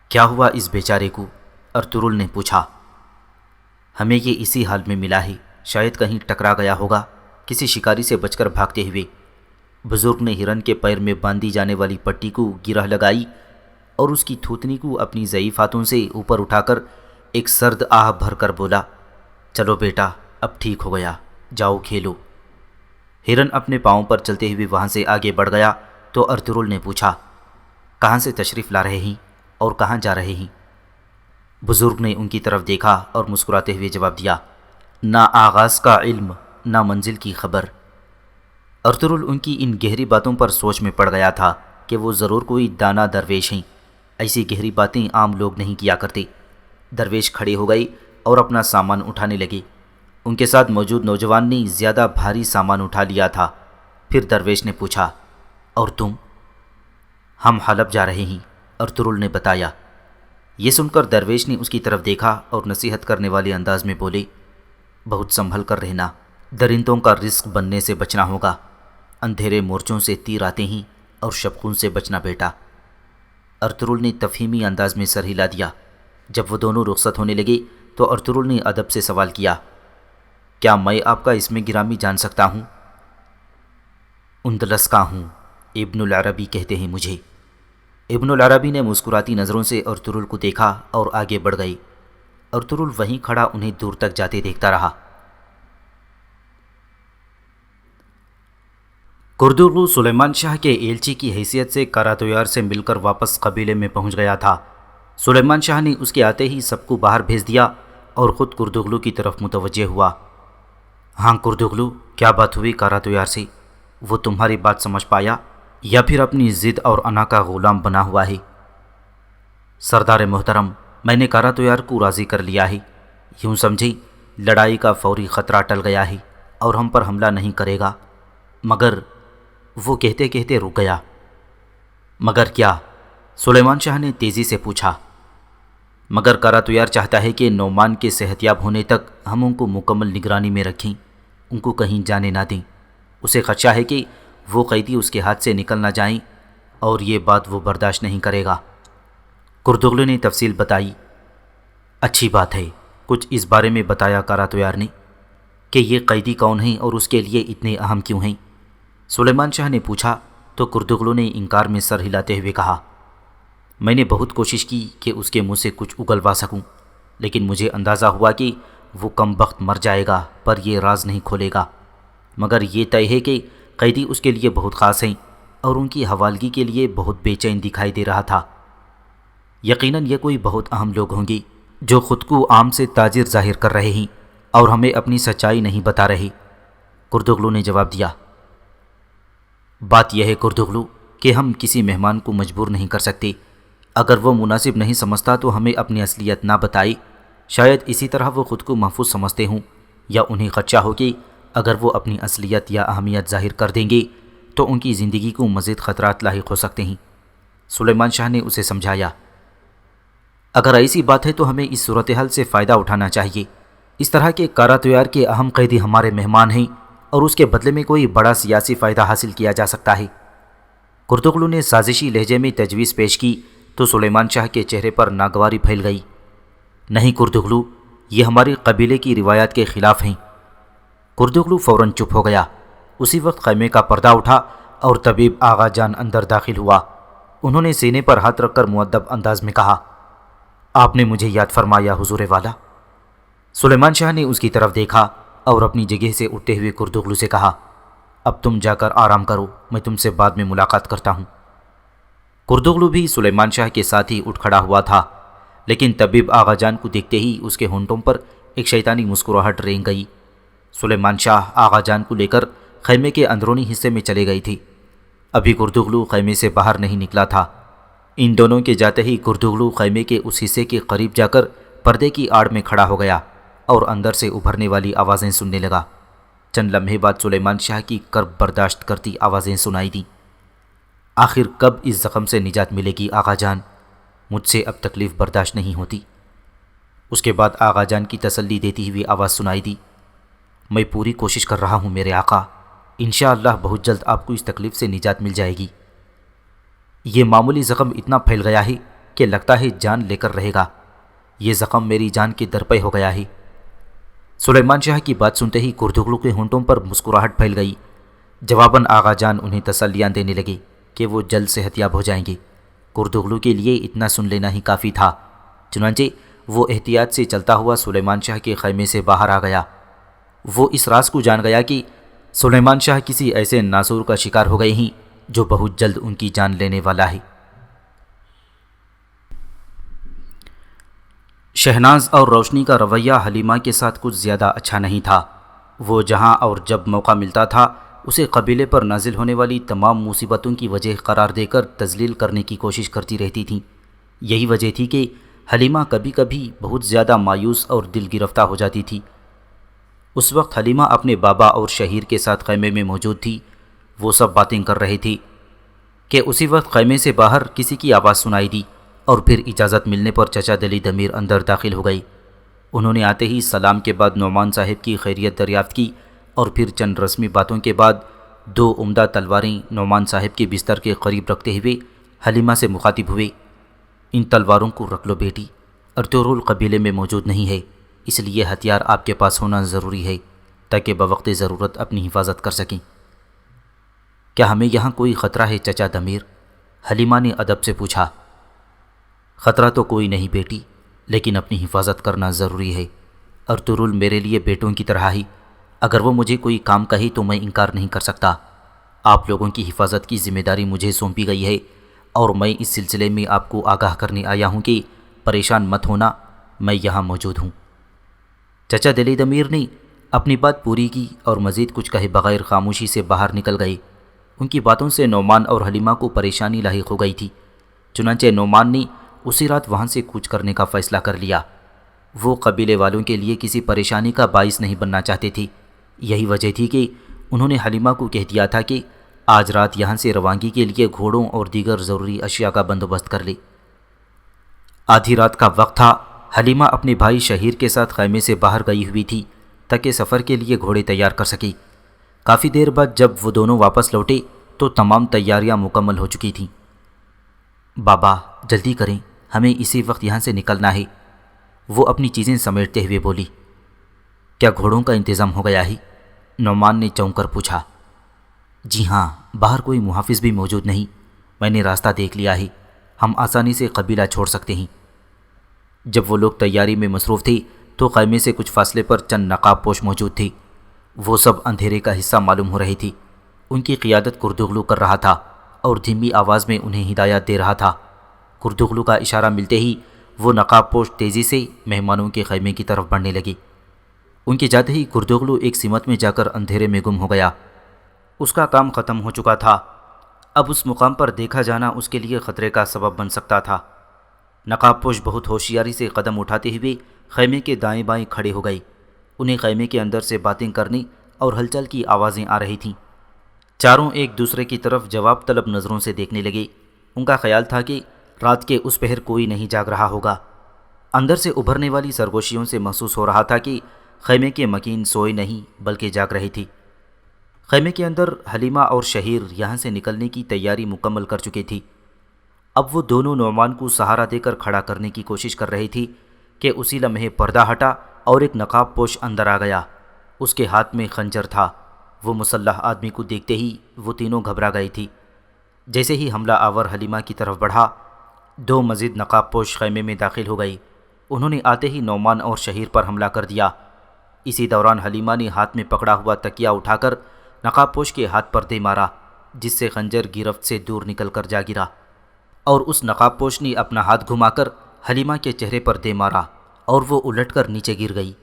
کیا ہوا اس بیچارے کو؟ ارطغرل نے پوچھا۔ ہمیں یہ اسی حال میں ملا ہے، شاید کہیں ٹکرا گیا ہوگا، کسی شکاری سے بچ کر بھاگتے ہوئے۔ بزرگ نے ہرن کے پیر میں باندھی جانے والی پٹی کو گرہ لگائی اور اس کی تھوتنی کو اپنی ضعیف ہاتھوں سے اوپر اٹھا کر ایک سرد آہ بھر کر بولا، چلو بیٹا، اب ٹھیک ہو گیا، جاؤ کھیلو۔ ہرن اپنے پاؤں پر چلتے ہوئے وہاں سے آگے بڑھ گیا تو ارطغرل نے پوچھا، کہاں سے تشریف لا رہے ہیں اور کہاں جا رہے ہیں؟ بزرگ نے ان کی طرف دیکھا اور مسکراتے ہوئے جواب دیا، نہ آغاز کا علم، نہ منزل کی خبر۔ ارطغرل ان کی ان گہری باتوں پر سوچ میں پڑ گیا تھا کہ وہ ضرور کوئی دانا درویش ہیں۔ ایسی گہری باتیں عام لوگ نہیں کیا کرتے۔ درویش کھڑے ہو گئے اور اپنا سامان اٹھانے لگے۔ ان کے ساتھ موجود نوجوان نے زیادہ بھاری سامان اٹھا لیا تھا۔ پھر درویش نے پوچھا، اور تم؟ ہم حلب جا رہے ہیں، ارطغرل نے بتایا۔ یہ سن کر درویش نے اس کی طرف دیکھا اور نصیحت کرنے والے انداز میں بولے، بہت سنبھل کر رہنا، درندوں کا رزق بننے سے بچنا ہوگا، اندھیرے مورچوں سے تیر آتے ہیں اور شبخون سے بچنا بیٹا۔ ارطغرل نے تفہیمی انداز میں سر ہلا دیا۔ جب وہ دونوں رخصت ہونے لگے تو ارطغرل نے ادب سے سوال کیا، کیا میں آپ کا اسم گرامی جان سکتا ہوں؟ اندلس کا ہوں، ابن العربی کہتے ہیں مجھے۔ ابن العربی نے مسکراتی نظروں سے ارطغرل کو دیکھا اور آگے بڑھ گئی۔ ارطغرل وہیں کھڑا انہیں دور تک جاتے دیکھتا رہا۔ کردغلو سلیمان شاہ کے ایلچی کی حیثیت سے کاراتویار سے مل کر واپس قبیلے میں پہنچ گیا تھا۔ سلیمان شاہ نے اس کے آتے ہی سب کو باہر بھیج دیا اور خود کردغلو کی طرف متوجہ ہوا۔ ہاں کردغلو، کیا بات ہوئی کاراتویار سے؟ وہ تمہاری بات سمجھ پایا یا پھر اپنی ضد اور انا کا غلام بنا ہوا ہے؟ سردار محترم، میں نے کاراتویار کو راضی کر لیا ہے۔ یوں سمجھے لڑائی کا فوری خطرہ ٹل گیا ہے اور ہم پر حملہ نہیں کرے گا، مگر… وہ کہتے کہتے رک گیا۔ مگر کیا؟ سلیمان شاہ نے تیزی سے پوچھا۔ مگر کاراتویار چاہتا ہے کہ نعمان کے صحتیاب ہونے تک ہم ان کو مکمل نگرانی میں رکھیں، ان کو کہیں جانے نہ دیں۔ اسے خدشہ ہے کہ وہ قیدی اس کے ہاتھ سے نکل نہ جائیں اور یہ بات وہ برداشت نہیں کرے گا۔ کردغلو نے تفصیل بتائی۔ اچھی بات ہے، کچھ اس بارے میں بتایا کاراتویار نے کہ یہ قیدی کون ہیں اور اس کے لیے اتنے اہم کیوں ہیں؟ سلیمان شاہ نے پوچھا تو کردغلو نے انکار میں سر ہلاتے ہوئے کہا، میں نے بہت کوشش کی کہ اس کے منہ سے کچھ اگلوا سکوں، لیکن مجھے اندازہ ہوا کہ وہ کم بخت مر جائے گا پر یہ راز نہیں کھولے گا۔ مگر یہ طے ہے کہ قیدی اس کے لیے بہت خاص ہیں اور ان کی حوالگی کے لیے بہت بے چین دکھائی دے رہا تھا۔ یقیناً یہ کوئی بہت اہم لوگ ہوں گے جو خود کو عام سے تاجر ظاہر کر رہے ہیں اور ہمیں اپنی سچائی نہیں بتا رہے۔ کردغلو نے جواب دیا، بات یہ ہے کردغلو کہ ہم کسی مہمان کو مجبور نہیں کر سکتے۔ اگر وہ مناسب نہیں سمجھتا تو ہمیں اپنی اصلیت نہ بتائے۔ شاید اسی طرح وہ خود کو محفوظ سمجھتے ہوں، یا انہیں خدشہ ہو کہ اگر وہ اپنی اصلیت یا اہمیت ظاہر کر دیں گے تو ان کی زندگی کو مزید خطرات لاحق ہو سکتے ہیں۔ سلیمان شاہ نے اسے سمجھایا، اگر ایسی بات ہے تو ہمیں اس صورتحال سے فائدہ اٹھانا چاہیے۔ اس طرح کے کاراتویار کے اہم قیدی ہمارے مہمان ہیں اور اس کے بدلے میں کوئی بڑا سیاسی فائدہ حاصل کیا جا سکتا ہے۔ کردغلو نے سازشی لہجے میں تجویز پیش کی تو سلیمان شاہ کے چہرے پر ناگواری پھیل گئی۔ نہیں کردغلو، یہ ہماری قبیلے کی روایات کے خلاف ہیں۔ کردغلو فوراً چپ ہو گیا۔ اسی وقت خیمے کا پردہ اٹھا اور طبیب آغا جان اندر داخل ہوا۔ انہوں نے سینے پر ہاتھ رکھ کر مؤدب انداز میں کہا، آپ نے مجھے یاد فرمایا حضور والا۔ سلیمان شاہ نے اس کی طرف دیکھا اور اپنی جگہ سے اٹھتے ہوئے کردغلو سے کہا، اب تم جا کر آرام کرو، میں تم سے بعد میں ملاقات کرتا ہوں۔ کردغلو بھی سلیمان شاہ کے ساتھ ہی اٹھ کھڑا ہوا تھا، لیکن طبیب آغا جان کو دیکھتے ہی اس کے ہونٹوں پر ایک شیطانی مسکراہٹ رینگ گئی۔ سلیمان شاہ آغا جان کو لے کر خیمے کے اندرونی حصے میں چلے گئی تھی۔ ابھی کردغلو خیمے سے باہر نہیں نکلا تھا۔ ان دونوں کے جاتے ہی کردغلو خیمے کے اس حصے کے قریب جا کر پردے کی آڑ میں کھڑا ہو گیا اور اندر سے ابھرنے والی آوازیں سننے لگا۔ چند لمحے بعد سلیمان شاہ کی کرب برداشت کرتی آوازیں سنائی دیں، آخر کب اس زخم سے نجات ملے گی آغا جان؟ مجھ سے اب تکلیف برداشت نہیں ہوتی۔ اس کے بعد آغا جان کی تسلی دیتی ہوئی آواز سنائی دی، میں پوری کوشش کر رہا ہوں میرے آقا، انشاءاللہ بہت جلد آپ کو اس تکلیف سے نجات مل جائے گی۔ یہ معمولی زخم اتنا پھیل گیا ہے کہ لگتا ہے جان لے کر رہے گا۔ یہ زخم میری جان کے درپے ہو گیا ہے۔ سلیمان شاہ کی بات سنتے ہی کردغلو کے ہونٹوں پر مسکراہٹ پھیل گئی۔ جواباً آغا جان انہیں تسلیاں دینے لگے کہ وہ جلد صحت یاب ہو جائیں گے۔ کردغلو کے لیے اتنا سن لینا ہی کافی تھا، چنانچہ وہ احتیاط سے چلتا ہوا سلیمان شاہ کے خیمے سے باہر آ گیا۔ وہ اس راز کو جان گیا کہ سلیمان شاہ کسی ایسے ناسور کا شکار ہو گئے ہیں جو بہت جلد ان کی جان لینے والا ہے۔ شہناز اور روشنی کا رویہ حلیمہ کے ساتھ کچھ زیادہ اچھا نہیں تھا۔ وہ جہاں اور جب موقع ملتا تھا اسے قبیلے پر نازل ہونے والی تمام مصیبتوں کی وجہ قرار دے کر تذلیل کرنے کی کوشش کرتی رہتی تھیں۔ یہی وجہ تھی کہ حلیمہ کبھی کبھی بہت زیادہ مایوس اور دل گرفتہ ہو جاتی تھی۔ اس وقت حلیمہ اپنے بابا اور شہیر کے ساتھ خیمے میں موجود تھی۔ وہ سب باتیں کر رہے تھے کہ اسی وقت خیمے سے باہر کسی کی آواز سنائی دی اور پھر اجازت ملنے پر چچا دلی دمیر اندر داخل ہو گئی۔ انہوں نے آتے ہی سلام کے بعد نعمان صاحب کی خیریت دریافت کی اور پھر چند رسمی باتوں کے بعد 2 عمدہ تلواریں نعمان صاحب کے بستر کے قریب رکھتے ہوئے حلیمہ سے مخاطب ہوئے، ان تلواروں کو رکھ لو بیٹی، ارطغرل قبیلے میں موجود نہیں ہے، اس لیے ہتھیار آپ کے پاس ہونا ضروری ہے تاکہ بوقت ضرورت اپنی حفاظت کر سکیں۔ کیا ہمیں یہاں کوئی خطرہ ہے چچا دمیر؟ حلیمہ نے ادب سے پوچھا۔ خطرہ تو کوئی نہیں بیٹی، لیکن اپنی حفاظت کرنا ضروری ہے۔ ارطغرل میرے لیے بیٹوں کی طرح ہی، اگر وہ مجھے کوئی کام کہے تو میں انکار نہیں کر سکتا۔ آپ لوگوں کی حفاظت کی ذمہ داری مجھے سونپی گئی ہے اور میں اس سلسلے میں آپ کو آگاہ کرنے آیا ہوں کہ پریشان مت ہونا، میں یہاں موجود ہوں۔ چچا دلی دمیر نے اپنی بات پوری کی اور مزید کچھ کہے بغیر خاموشی سے باہر نکل گئے۔ ان کی باتوں سے نعمان اور حلیمہ کو پریشانی لاحق ہو گئی تھی، چنانچہ نعمان نے اسی رات وہاں سے کوچ کرنے کا فیصلہ کر لیا۔ وہ قبیلے والوں کے لیے کسی پریشانی کا باعث نہیں بننا چاہتے تھے۔ یہی وجہ تھی کہ انہوں نے حلیمہ کو کہہ دیا تھا کہ آج رات یہاں سے روانگی کے لیے گھوڑوں اور دیگر ضروری اشیاء کا بندوبست کر لے۔ آدھی رات کا وقت تھا۔ حلیمہ اپنے بھائی شہیر کے ساتھ خیمے سے باہر گئی ہوئی تھی تاکہ سفر کے لیے گھوڑے تیار کر سکے۔ کافی دیر بعد جب وہ دونوں واپس لوٹے تو تمام تیاریاں مکمل ہو چکی تھیں۔ بابا جلدی کریں، ہمیں اسی وقت یہاں سے نکلنا ہے، وہ اپنی چیزیں سمیٹتے ہوئے بولی۔ کیا گھوڑوں کا انتظام ہو گیا ہے؟ نعمان نے چونک کر پوچھا۔ جی ہاں، باہر کوئی محافظ بھی موجود نہیں، میں نے راستہ دیکھ لیا ہے، ہم آسانی سے قبیلہ چھوڑ سکتے ہیں۔ جب وہ لوگ تیاری میں مصروف تھے تو خیمے سے کچھ فاصلے پر چند نقاب پوش موجود تھے۔ وہ سب اندھیرے کا حصہ معلوم ہو رہی تھی۔ ان کی قیادت کردغلو کر رہا تھا اور دھیمی آواز میں انہیں ہدایات دے رہا تھا۔ کردغلو کا اشارہ ملتے ہی وہ نقاب پوش تیزی سے مہمانوں کے خیمے کی طرف بڑھنے لگی۔ ان کے جاتے ہی کردغلو ایک سمت میں جا کر اندھیرے میں گم ہو گیا۔ اس کا کام ختم ہو چکا تھا، اب اس مقام پر دیکھا جانا اس کے لیے خطرے کا سبب بن سکتا تھا۔ نقاب پوش بہت ہوشیاری سے قدم اٹھاتے ہوئے خیمے کے دائیں بائیں کھڑے ہو گئے۔ انہیں خیمے کے اندر سے باتیں کرنے اور ہلچل کی آوازیں آ رہی تھیں۔ چاروں ایک دوسرے کی طرف جواب طلب نظروں سے دیکھنے لگے۔ ان کا خیال تھا کہ رات کے اس پہر کوئی نہیں جاگ رہا ہوگا۔ اندر سے ابھرنے والی سرگوشیوں سے محسوس ہو رہا تھا کہ خیمے کے مکین سوئے نہیں بلکہ جاگ رہی تھی۔ خیمے کے اندر حلیمہ اور شہیر یہاں سے نکلنے کی تیاری مکمل کر چکی تھی۔ اب وہ دونوں نعمان کو سہارا دے کر کھڑا کرنے کی کوشش کر رہی تھی کہ اسی لمحے پردہ ہٹا اور ایک نقاب پوش اندر آ گیا۔ اس کے ہاتھ میں خنجر تھا۔ وہ مسلح آدمی کو دیکھتے ہی وہ تینوں گھبرا گئی تھی۔ جیسے ہی حملہ آور حلیمہ کی طرف بڑھا، دو مزید نقاب پوش خیمے میں داخل ہو گئی۔ انہوں نے آتے ہی نعمان اور شہیر پر حملہ کر دیا۔ اسی دوران حلیمہ نے ہاتھ میں پکڑا ہوا تکیہ اٹھا کر نقاب پوش کے ہاتھ پر دے مارا، جس سے خنجر گرفت سے دور نکل کر جا گرا، اور اس نقاب پوش نے اپنا ہاتھ گھما کر حلیمہ کے چہرے پر دے مارا اور وہ الٹ کر نیچے گر گئی۔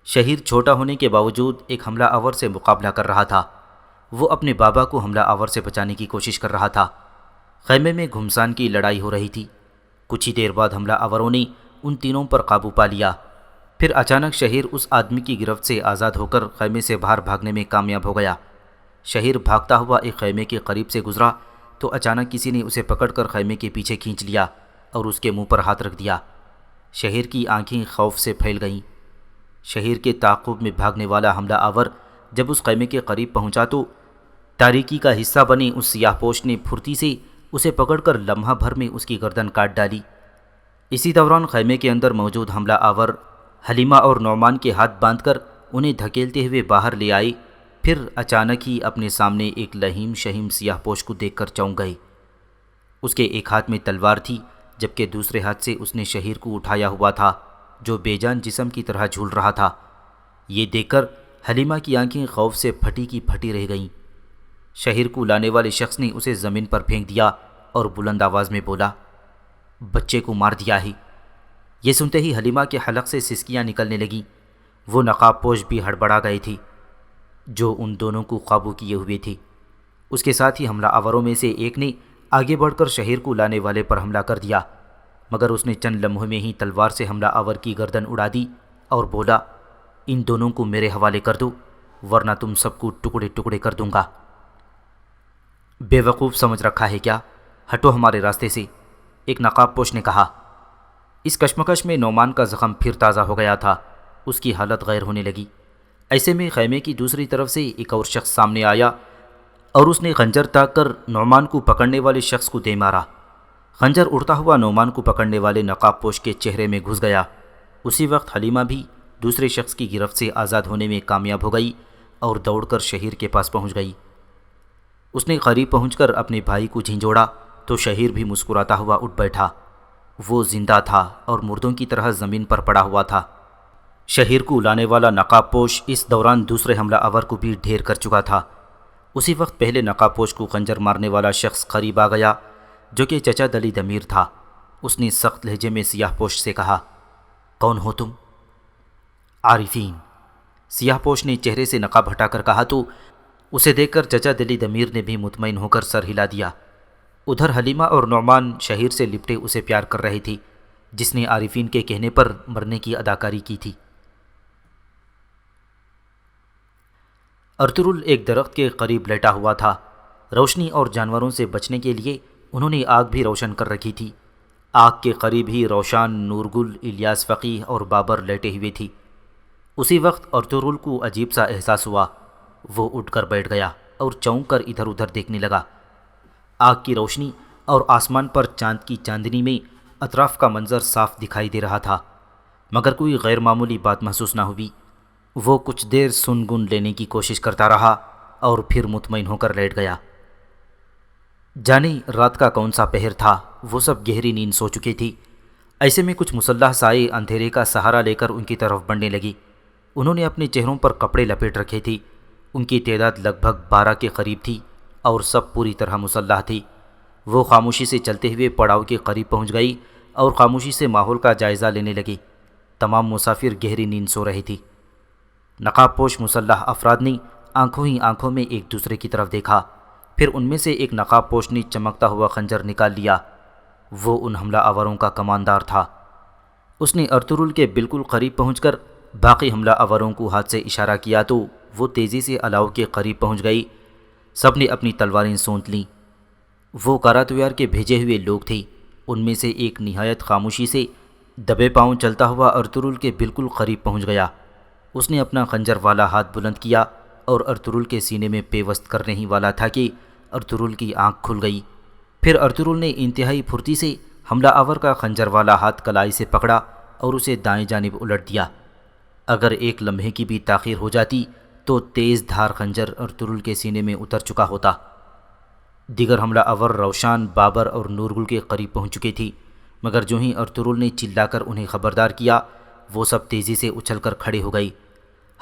شہیر چھوٹا ہونے کے باوجود ایک حملہ آور سے مقابلہ کر رہا تھا۔ وہ اپنے بابا کو حملہ آور سے بچانے کی کوشش کر رہا تھا۔ خیمے میں گھمسان کی لڑائی ہو رہی تھی۔ کچھ ہی دیر بعد حملہ آوروں نے ان تینوں پر قابو پا لیا۔ پھر اچانک شہیر اس آدمی کی گرفت سے آزاد ہو کر خیمے سے باہر بھاگنے میں کامیاب ہو گیا۔ شہیر بھاگتا ہوا ایک خیمے کے قریب سے گزرا تو اچانک کسی نے اسے پکڑ کر خیمے کے پیچھے کھینچ لیا اور اس کے منہ پر ہاتھ رکھ دیا۔ شہیر کی آنکھیں خوف سے پھیل گئیں۔ شہیر کے تعاقب میں بھاگنے والا حملہ آور جب اس خیمے کے قریب پہنچا تو تاریکی کا حصہ بنی اس سیاہ پوش نے پھرتی سے اسے پکڑ کر لمحہ بھر میں اس کی گردن کاٹ ڈالی۔ اسی دوران خیمے کے اندر موجود حملہ آور حلیمہ اور نعمان کے ہاتھ باندھ کر انہیں دھکیلتے ہوئے باہر لے آئے۔ پھر اچانک ہی اپنے سامنے ایک لہیم شہیم سیاہ پوش کو دیکھ کر چونک گئے۔ اس کے ایک ہاتھ میں تلوار تھی جبکہ دوسرے ہاتھ سے اس نے شہیر کو اٹھایا ہوا تھا جو بے جان جسم کی طرح جھول رہا تھا۔ یہ دیکھ کر حلیمہ کی آنکھیں خوف سے پھٹی کی پھٹی رہ گئیں۔ شہیر کو لانے والے شخص نے اسے زمین پر پھینک دیا اور بلند آواز میں بولا، بچے کو مار دیا ہے۔ یہ سنتے ہی حلیمہ کے حلق سے سسکیاں نکلنے لگیں۔ وہ نقاب پوش بھی ہڑبڑا گئی تھی جو ان دونوں کو قابو کیے ہوئے تھی۔ اس کے ساتھ ہی حملہ آوروں میں سے ایک نے آگے بڑھ کر شہیر کو لانے والے پر حملہ کر دیا، مگر اس نے چند لمحوں میں ہی تلوار سے حملہ آور کی گردن اڑا دی اور بولا، ان دونوں کو میرے حوالے کر دو ورنہ تم سب کو ٹکڑے ٹکڑے کر دوں گا۔ بے وقوف سمجھ رکھا ہے کیا؟ ہٹو ہمارے راستے سے، ایک نقاب پوش نے کہا۔ اس کشمکش میں نعمان کا زخم پھر تازہ ہو گیا تھا۔ اس کی حالت غیر ہونے لگی۔ ایسے میں خیمے کی دوسری طرف سے ایک اور شخص سامنے آیا اور اس نے خنجر تاک کر نعمان کو پکڑنے والے شخص کو دے مارا۔ خنجر اڑتا ہوا نعمان کو پکڑنے والے نقاب پوش کے چہرے میں گھس گیا۔ اسی وقت حلیمہ بھی دوسرے شخص کی گرفت سے آزاد ہونے میں کامیاب ہو گئی اور دوڑ کر شہیر کے پاس پہنچ گئی۔ اس نے قریب پہنچ کر اپنے بھائی کو جھنجھوڑا تو شہیر بھی مسکراتا ہوا اٹھ بیٹھا۔ وہ زندہ تھا اور مردوں کی طرح زمین پر پڑا ہوا تھا۔ شہیر کو لانے والا نقاب پوش اس دوران دوسرے حملہ آور کو بھی ڈھیر کر چکا تھا۔ اسی وقت پہلے نقاب پوش کو خنجر مارنے والا شخص قریب آ گیا جو کہ چچا دلی دمیر تھا۔ اس نے سخت لہجے میں سیاہ پوش سے کہا، کون ہو تم؟ عارفین۔ سیاہ پوش نے چہرے سے نقاب ہٹا کر کہا تو اسے دیکھ کر چچا دلی دمیر نے بھی مطمئن ہو کر سر ہلا دیا۔ ادھر حلیمہ اور نعمان شہیر سے لپٹے اسے پیار کر رہی تھی جس نے عارفین کے کہنے پر مرنے کی اداکاری کی تھی۔ ارطغرل ایک درخت کے قریب لیٹا ہوا تھا۔ روشنی اور جانوروں سے بچنے کے لیے انہوں نے آگ بھی روشن کر رکھی تھی۔ آگ کے قریب ہی روشان، نورگل، الیاس فقیہ اور بابر لیٹے ہوئے تھی۔ اسی وقت ارطغرل کو عجیب سا احساس ہوا۔ وہ اٹھ کر بیٹھ گیا اور چونک کر ادھر ادھر دیکھنے لگا۔ آگ کی روشنی اور آسمان پر چاند کی چاندنی میں اطراف کا منظر صاف دکھائی دے رہا تھا، مگر کوئی غیر معمولی بات محسوس نہ ہوئی۔ وہ کچھ دیر سن گن لینے کی کوشش کرتا رہا اور پھر مطمئن ہو کر لیٹ گیا۔ جانے رات کا کون سا پہر تھا، وہ سب گہری نیند سو چکے تھی۔ ایسے میں کچھ مسلح سائے اندھیرے کا سہارا لے کر ان کی طرف بڑھنے لگی۔ انہوں نے اپنے چہروں پر کپڑے لپیٹ رکھے تھے۔ ان کی تعداد لگ بھگ 12 کے قریب تھی اور سب پوری طرح مسلح تھی۔ وہ خاموشی سے چلتے ہوئے پڑاؤ کے قریب پہنچ گئی اور خاموشی سے ماحول کا جائزہ لینے لگی۔ تمام مسافر گہری نیند سو رہے تھی۔ نقاب پوش مسلح افراد نے آنکھوں ہی آنکھوں میں ایک دوسرے کی طرف دیکھا۔ پھر ان میں سے ایک نقاب پوش نے چمکتا ہوا خنجر نکال لیا۔ وہ ان حملہ آوروں کا کماندار تھا۔ اس نے ارطغرل کے بالکل قریب پہنچ کر باقی حملہ آوروں کو ہاتھ سے اشارہ کیا تو وہ تیزی سے الاؤ کے قریب پہنچ گئی۔ سب نے اپنی تلواریں سونت لیں۔ وہ کاراتویار کے بھیجے ہوئے لوگ تھے۔ ان میں سے ایک نہایت خاموشی سے دبے پاؤں چلتا ہوا ارطغرل کے بالکل قریب پہنچ گیا۔ اس نے اپنا خنجر والا ہاتھ بلند کیا اور ارطغرل کے سینے میں پیوست کرنے ہی والا تھا کہ ارطغرل کی آنکھ کھل گئی۔ پھر ارطغرل نے انتہائی پھرتی سے حملہ آور کا خنجر والا ہاتھ کلائی سے پکڑا اور اسے دائیں جانب الٹ دیا۔ اگر ایک لمحے کی بھی تاخیر ہو جاتی تو تیز دھار خنجر ارطغرل کے سینے میں اتر چکا ہوتا۔ دیگر حملہ آور روشان، بابر اور نورگل کے قریب پہنچ چکے تھی، مگر جو ہی ارطغرل نے چلا کر انہیں خبردار کیا، وہ سب تیزی سے اچھل کر کھڑے ہو گئی۔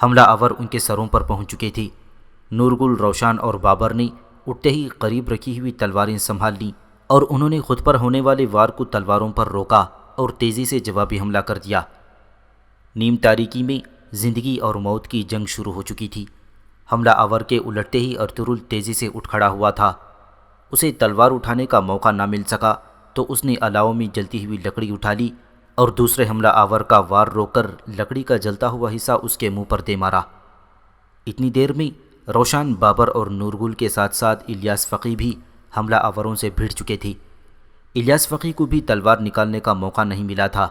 حملہ آور ان کے سروں پر پہنچ چکے تھی۔ نورگل، روشان اور بابر نے اٹھتے ہی قریب رکھی ہوئی تلواریں سنبھال لیں اور انہوں نے خود پر ہونے والے وار کو تلواروں پر روکا اور تیزی سے جوابی حملہ کر دیا۔ نیم تاریکی میں زندگی اور موت کی جنگ شروع ہو چکی تھی۔ حملہ آور کے الٹتے ہی ارطغرل تیزی سے اٹھ کھڑا ہوا تھا۔ اسے تلوار اٹھانے کا موقع نہ مل سکا تو اس نے الاؤ میں جلتی ہوئی لکڑی اٹھا لی اور دوسرے حملہ آور کا وار روک کر لکڑی کا جلتا ہوا حصہ اس کے منہ پر دے مارا۔ اتنی دیر میں روشان، بابر اور نورگل کے ساتھ ساتھ الیاس فقی بھی حملہ آوروں سے بھیڑ چکے تھے۔ الیاس فقی کو بھی تلوار نکالنے کا موقع نہیں ملا تھا۔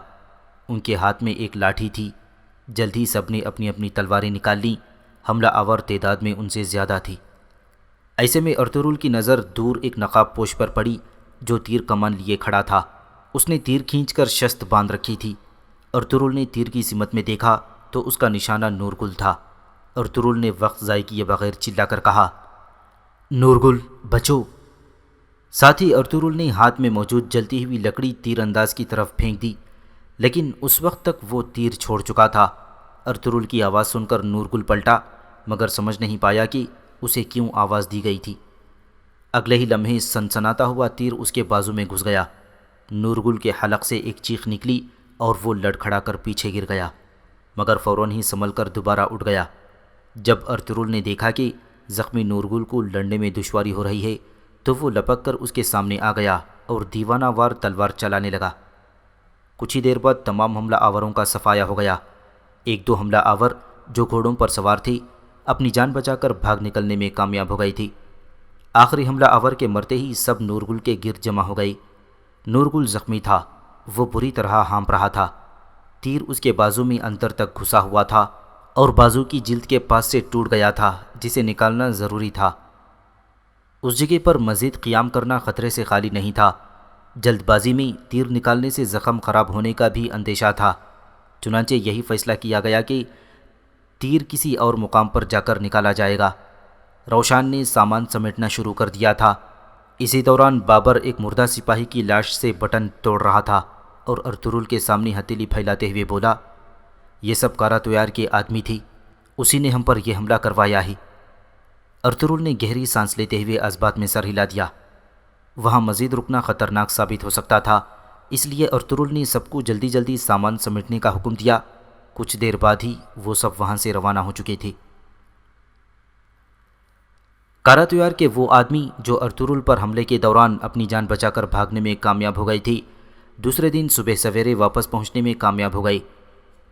ان کے ہاتھ میں ایک لاٹھی تھی۔ جلد ہی سب نے اپنی اپنی تلواریں نکال لیں۔ حملہ آور تعداد میں ان سے زیادہ تھی۔ ایسے میں ارطغرل کی نظر دور ایک نقاب پوش پر پڑی جو تیر کمان لیے کھڑا تھا۔ اس نے تیر کھینچ کر شست باندھ رکھی تھی۔ ارطغرل نے تیر کی سمت میں دیکھا تو اس کا نشانہ نورگل تھا۔ ارطغرل نے وقت ضائع کیے بغیر چلا کر کہا، نورگل بچو۔ ساتھ ہی ارطغرل نے ہاتھ میں موجود جلتی ہوئی لکڑی تیر انداز کی طرف پھینک دی، لیکن اس وقت تک وہ تیر چھوڑ چکا تھا۔ ارطغرل کی آواز سن کر نورگل پلٹا، مگر سمجھ نہیں پایا کہ اسے کیوں آواز دی گئی تھی۔ اگلے ہی لمحے سنسناتا ہوا تیر اس کے بازو میں گھس گیا۔ نورگل کے حلق سے ایک چیخ نکلی اور وہ لڑکھڑا کر پیچھے گر گیا، مگر فوراً ہی سنبھل کر دوبارہ اٹھ گیا۔ جب ارطغرل نے دیکھا کہ زخمی نورگل کو لڑنے میں دشواری ہو رہی ہے تو وہ لپک کر اس کے سامنے آ گیا اور دیوانہ وار تلوار چلانے لگا۔ کچھ ہی دیر بعد تمام حملہ آوروں کا صفایا ہو گیا۔ ایک دو حملہ آور جو گھوڑوں پر سوار تھی اپنی جان بچا کر بھاگ نکلنے میں کامیاب ہو گئی تھی۔ آخری حملہ آور کے مرتے ہی سب نورگل کے گرد جمع ہو گئی۔ نورگل زخمی تھا، وہ بری طرح ہانپ رہا تھا۔ تیر اس کے بازو میں اندر تک گھسا ہوا تھا اور بازو کی جلد کے پاس سے ٹوٹ گیا تھا، جسے نکالنا ضروری تھا۔ اس جگہ پر مزید قیام کرنا خطرے سے خالی نہیں تھا۔ جلد بازی میں تیر نکالنے سے زخم خراب ہونے کا بھی اندیشہ تھا، چنانچہ یہی فیصلہ کیا گیا کہ تیر کسی اور مقام پر جا کر نکالا جائے گا۔ روشان نے سامان سمیٹنا شروع کر دیا تھا۔ اسی دوران بابر ایک مردہ سپاہی کی لاش سے بٹن توڑ رہا تھا اور ارطغرل کے سامنے ہتھیلی پھیلاتے ہوئے بولا، یہ سب کاراتویار کے آدمی تھی، اسی نے ہم پر یہ حملہ کروایا ہی۔ ارطغرل نے گہری سانس لیتے ہوئے اسبات میں سر ہلا دیا۔ وہاں مزید رکنا خطرناک ثابت ہو سکتا تھا، اس لیے ارطغرل نے سب کو جلدی جلدی سامان سمیٹنے کا حکم دیا۔ کچھ دیر بعد ہی وہ سب وہاں سے روانہ ہو چکے تھے۔ کاراتویار کے وہ آدمی جو ارطغرل پر حملے کے دوران اپنی جان بچا کر بھاگنے میں کامیاب ہو گئی تھی، دوسرے دن صبح سویرے واپس پہنچنے میں کامیاب ہو گئی۔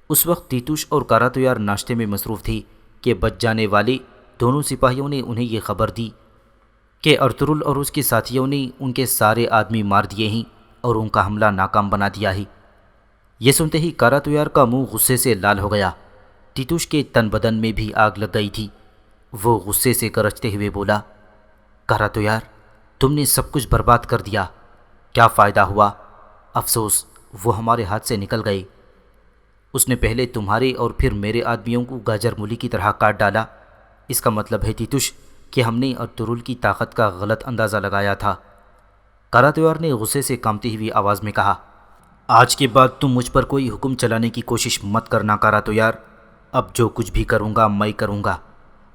اس وقت تیتوش اور کاراتویار ناشتے میں مصروف تھی کہ بچ جانے والے دونوں سپاہیوں نے انہیں یہ خبر دی کہ ارطغرل اور اس کے ساتھیوں نے ان کے سارے آدمی مار دیے ہیں اور ان کا حملہ ناکام بنا دیا ہے۔ یہ سنتے ہی کاراتویار کا منہ غصے سے لال ہو گیا۔ تیتوش کے تن بدن میں بھی آگ لگ گئی تھی۔ وہ غصے سے گرجتے ہوئے بولا، کاراتویار، تم نے سب کچھ برباد کر دیا، کیا فائدہ ہوا؟ افسوس، وہ ہمارے ہاتھ سے نکل گئے۔ اس نے پہلے تمہارے اور پھر میرے آدمیوں کو گاجر مولی کی طرح کاٹ ڈالا۔ اس کا مطلب ہے تیتوش کہ ہم نے ارطغرل کی طاقت کا غلط اندازہ لگایا تھا۔ کاراتویار نے غصے سے کانپتی ہوئی آواز میں کہا، آج کے بعد تم مجھ پر کوئی حکم چلانے کی کوشش مت کرنا کاراتویار۔ اب جو کچھ بھی کروں گا میں کروں گا،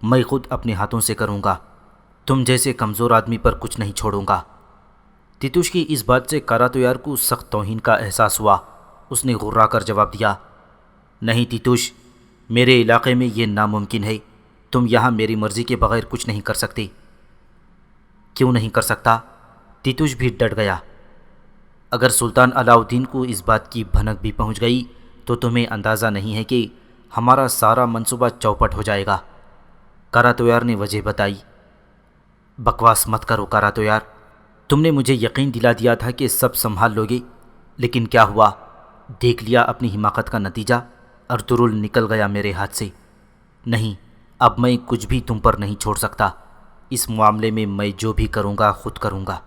میں خود اپنے ہاتھوں سے کروں گا۔ تم جیسے کمزور آدمی پر کچھ نہیں چھوڑوں گا۔ تیتوش کی اس بات سے کاراتویار کو سخت توہین کا احساس ہوا۔ اس نے غرا کر جواب دیا، نہیں تیتوش، میرے علاقے میں یہ ناممکن ہے، تم یہاں میری مرضی کے بغیر کچھ نہیں کر سکتے۔ کیوں نہیں کر سکتا؟ تیتوش بھی ڈٹ گیا۔ اگر سلطان علاء الدین کو اس بات کی بھنک بھی پہنچ گئی تو تمہیں اندازہ نہیں ہے کہ ہمارا سارا منصوبہ چوپٹ ہو جائے گا۔ کاراتویار نے وجہ بتائی۔ بکواس مت کرو کاراتویار، تم نے مجھے یقین دلا دیا تھا کہ سب سنبھال لوگے، لیکن کیا ہوا؟ دیکھ لیا اپنی حماقت کا نتیجہ، ارطغرل نکل گیا میرے ہاتھ سے۔ نہیں، اب میں کچھ بھی تم پر نہیں چھوڑ سکتا، اس معاملے میں میں جو بھی کروں گا خود کروں گا۔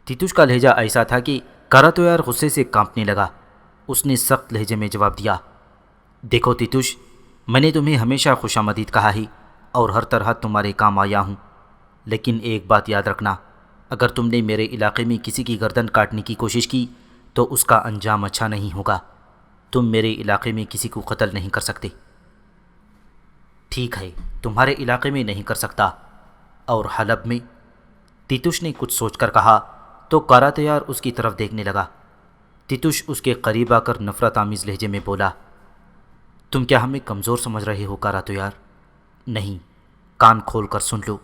تیتوش کا لہجہ ایسا تھا کہ کاراتویار غصے سے کانپنے لگا۔ اس نے سخت لہجے میں جواب دیا، دیکھو تیتوش، میں نے تمہیں ہمیشہ خوش آمدید کہا ہے اور ہر طرح تمہارے کام آیا ہوں، لیکن ایک بات یاد رکھنا، اگر تم نے میرے علاقے میں کسی کی گردن کاٹنے کی کوشش کی تو اس کا انجام اچھا نہیں ہوگا۔ تم میرے علاقے میں کسی کو قتل نہیں کر سکتے۔ ٹھیک ہے، تمہارے علاقے میں نہیں کر سکتا، اور حلب میں؟ تیتوش نے کچھ سوچ کر کہا تو کاراتویار اس کی طرف دیکھنے لگا۔ تیتوش اس کے قریب آ کر نفرت آمیز لہجے میں بولا، تم کیا ہمیں کمزور سمجھ رہے ہو کاراتویار؟ نہیں، کان کھول کر سن لو،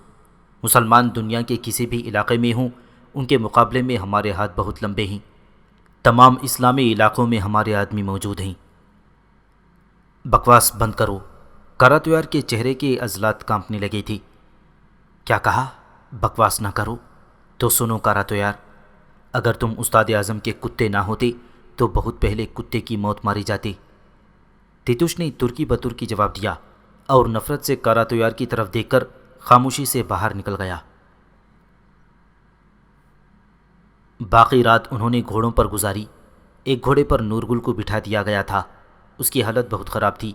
مسلمان دنیا کے کسی بھی علاقے میں ہوں، ان کے مقابلے میں ہمارے ہاتھ بہت لمبے ہیں۔ تمام اسلامی علاقوں میں ہمارے آدمی موجود ہیں۔ بکواس بند کرو۔ کاراتویار کے چہرے کے عضلات کانپنے لگے تھے۔ کیا کہا؟ بکواس نہ کرو؟ تو سنو کاراتویار، اگر تم استاد اعظم کے کتے نہ ہوتے تو بہت پہلے کتے کی موت ماری جاتے۔ تیتوش نے ترکی بترکی جواب دیا اور نفرت سے کاراتویار کی طرف دیکھ کر خاموشی سے باہر نکل گیا۔ باقی رات انہوں نے گھوڑوں پر گزاری۔ ایک گھوڑے پر نورگل کو بٹھا دیا گیا تھا۔ اس کی حالت بہت خراب تھی،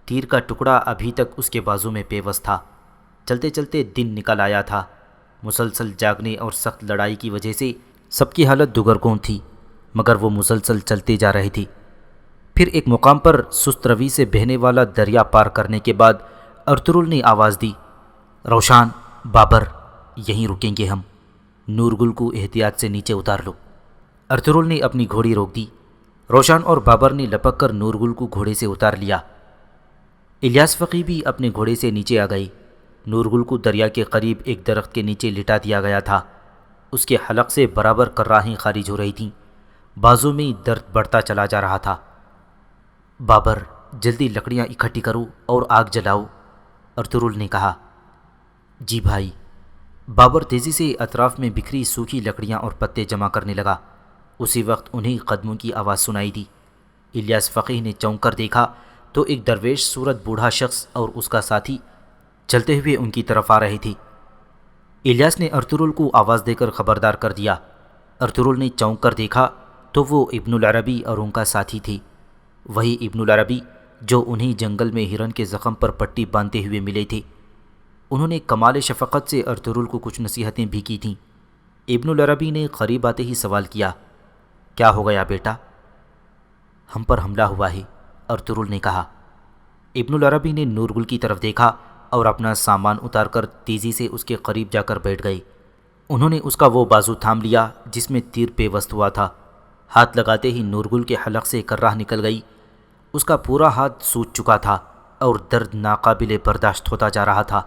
تیر کا ٹکڑا ابھی تک اس کے بازو میں پیوست تھا۔ چلتے چلتے دن نکل آیا تھا۔ مسلسل جاگنے اور سخت لڑائی کی وجہ سے سب کی حالت دگرگوں تھی، مگر وہ مسلسل چلتے جا رہے تھے۔ پھر ایک مقام پر سست روی سے بہنے والا دریا پار کرنے کے بعد ارطغرل نے آواز دی، روشان، بابر، یہیں رکیں گے ہم، نورگل کو احتیاط سے نیچے اتار لو۔ ارطغرل نے اپنی گھوڑی روک دی۔ روشان اور بابر نے لپک کر نورگل کو گھوڑے سے اتار لیا۔ الیاس فقی بھی اپنے گھوڑے سے نیچے آ گئی۔ نورگل کو دریا کے قریب ایک درخت کے نیچے لٹا دیا گیا تھا۔ اس کے حلق سے برابر کراہیں خارج ہو رہی تھیں، بازو میں درد بڑھتا چلا جا رہا تھا۔ بابر، جلدی لکڑیاں اکٹھی کرو اور آگ جلاؤ، ارطغرل نے کہا۔ جی بھائی۔ بابر تیزی سے اطراف میں بکھری سوکھی لکڑیاں اور پتے جمع کرنے لگا۔ اسی وقت انہیں قدموں کی آواز سنائی دی۔ الیاس فقیہ نے چونک کر دیکھا تو ایک درویش صورت بوڑھا شخص اور اس کا ساتھی چلتے ہوئے ان کی طرف آ رہے تھے۔ الیاس نے ارطغرل کو آواز دے کر خبردار کر دیا۔ ارطغرل نے چونک کر دیکھا تو وہ ابن العربی اور ان کا ساتھی تھے، وہی ابن العربی جو انہیں جنگل میں ہرن کے زخم پر پٹی باندھتے ہوئے ملے تھے۔ انہوں نے کمال شفقت سے ارطغرل کو کچھ نصیحتیں بھی کی تھیں۔ ابن العربی نے قریب آتے ہی سوال کیا، کیا ہو گیا بیٹا؟ ہم پر حملہ ہوا ہے، ارطغرل نے کہا۔ ابن العربی نے نورگل کی طرف دیکھا اور اپنا سامان اتار کر تیزی سے اس کے قریب جا کر بیٹھ گئے۔ انہوں نے اس کا وہ بازو تھام لیا جس میں تیر پیوست ہوا تھا۔ ہاتھ لگاتے ہی نورگل کے حلق سے کرراہ نکل گئی۔ اس کا پورا ہاتھ سوج چکا تھا اور درد ناقابل برداشت ہوتا جا رہا تھا۔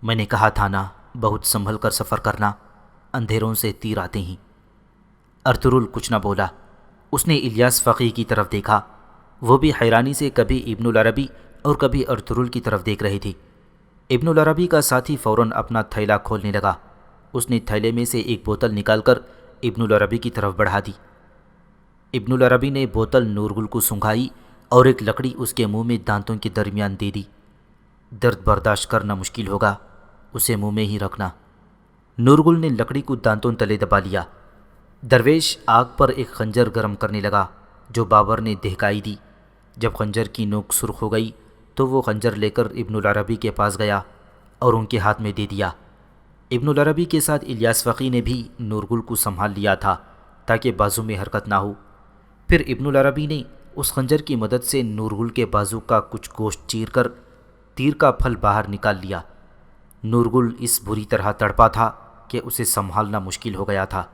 میں نے کہا تھا نا، بہت سنبھل کر سفر کرنا، اندھیروں سے تیر آتے ہیں۔ ارطغرل کچھ نہ بولا۔ اس نے الیاس فقیہ کی طرف دیکھا، وہ بھی حیرانی سے کبھی ابن العربی اور کبھی ارطغرل کی طرف دیکھ رہے تھے۔ ابن العربی کا ساتھی فوراً اپنا تھیلا کھولنے لگا۔ اس نے تھیلے میں سے ایک بوتل نکال کر ابن العربی کی طرف بڑھا دی۔ ابن العربی نے بوتل نورگل کو سنگھائی اور ایک لکڑی اس کے منہ میں دانتوں کے درمیان دے دی۔ درد برداشت کرنا مشکل ہوگا، اسے منہ میں ہی رکھنا۔ نورگل نے لکڑی کو دانتوں تلے دبا لیا۔ درویش آگ پر ایک خنجر گرم کرنے لگا جو بابر نے دہکائی دی۔ جب خنجر کی نوک سرخ ہو گئی تو وہ خنجر لے کر ابن العربی کے پاس گیا اور ان کے ہاتھ میں دے دیا۔ ابن العربی کے ساتھ الیاس فقیہ نے بھی نورگل کو سنبھال لیا تھا تاکہ بازو میں حرکت نہ ہو۔ پھر ابن العربی نے اس خنجر کی مدد سے نورگل کے بازو کا کچھ گوشت چیر کر تیر کا پھل باہر نکال لیا۔ نورگل اس بری طرح تڑپا تھا کہ اسے سنبھالنا مشکل ہو گیا تھا۔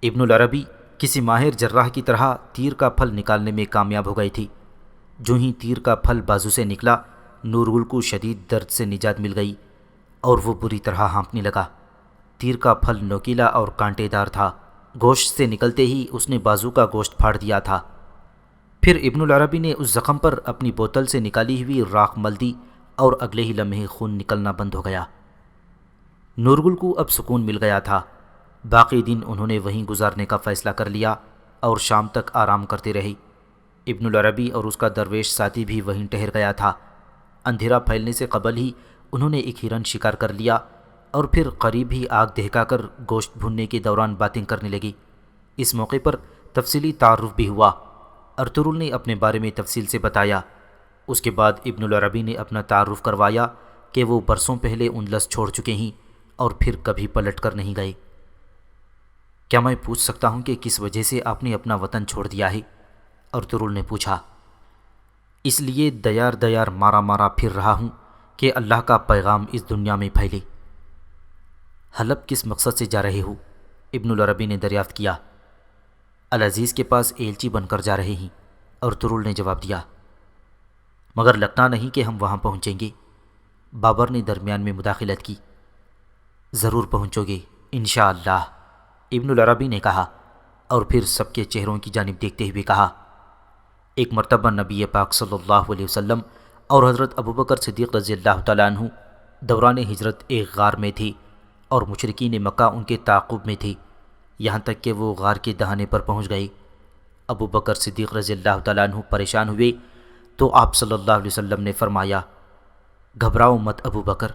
ابن العربی کسی ماہر جراح کی طرح تیر کا پھل نکالنے میں کامیاب ہو گئی تھی۔ جو ہی تیر کا پھل بازو سے نکلا، نورگل کو شدید درد سے نجات مل گئی اور وہ بری طرح ہانپنے لگا۔ تیر کا پھل نوکیلا اور کانٹے دار تھا۔ گوشت سے نکلتے ہی اس نے بازو کا گوشت پھاڑ دیا تھا۔ پھر ابن العربی نے اس زخم پر اپنی بوتل سے نکالی ہوئی راکھ مل دی اور اگلے ہی لمحے خون نکلنا بند ہو گیا۔ نورگل کو اب سکون مل گیا تھا۔ باقی دن انہوں نے وہیں گزارنے کا فیصلہ کر لیا اور شام تک آرام کرتے رہے۔ ابن العربی اور اس کا درویش ساتھی بھی وہیں ٹھہر گیا تھا۔ اندھیرا پھیلنے سے قبل ہی انہوں نے ایک ہرن شکار کر لیا اور پھر قریب ہی آگ دہکا کر گوشت بھوننے کے دوران باتیں کرنے لگی۔ اس موقع پر تفصیلی تعارف بھی ہوا۔ ارطغرل نے اپنے بارے میں تفصیل سے بتایا۔ اس کے بعد ابن العربی نے اپنا تعارف کروایا کہ وہ برسوں پہلے اندلس چھوڑ چکے ہیں اور پھر کبھی پلٹ کر نہیں گئے۔ کیا میں پوچھ سکتا ہوں کہ کس وجہ سے آپ نے اپنا وطن چھوڑ دیا ہے؟ ارطغرل نے پوچھا۔ اس لیے دیار دیار مارا مارا پھر رہا ہوں کہ اللہ کا پیغام اس دنیا میں پھیلے۔ حلب کس مقصد سے جا رہے ہو؟ ابن العربی نے دریافت کیا۔ العزیز کے پاس ایلچی بن کر جا رہے ہیں، ارطغرل نے جواب دیا۔ مگر لگتا نہیں کہ ہم وہاں پہنچیں گے، بابر نے درمیان میں مداخلت کی۔ ضرور پہنچو گے انشاءاللہ، ابن العربی نے کہا اور پھر سب کے چہروں کی جانب دیکھتے ہوئے کہا۔ ایک مرتبہ نبی پاک صلی اللہ علیہ وسلم اور حضرت ابوبکر صدیق رضی اللہ تعالیٰ عنہ دوران ہجرت ایک غار میں تھی اور مشرکین مکہ ان کے تعاقب میں تھی، یہاں تک کہ وہ غار کے دہانے پر پہنچ گئی۔ ابوبکر صدیق رضی اللہ تعالیٰ عنہ پریشان ہوئے تو آپ صلی اللہ علیہ وسلم نے فرمایا، گھبراؤ مت ابوبکر،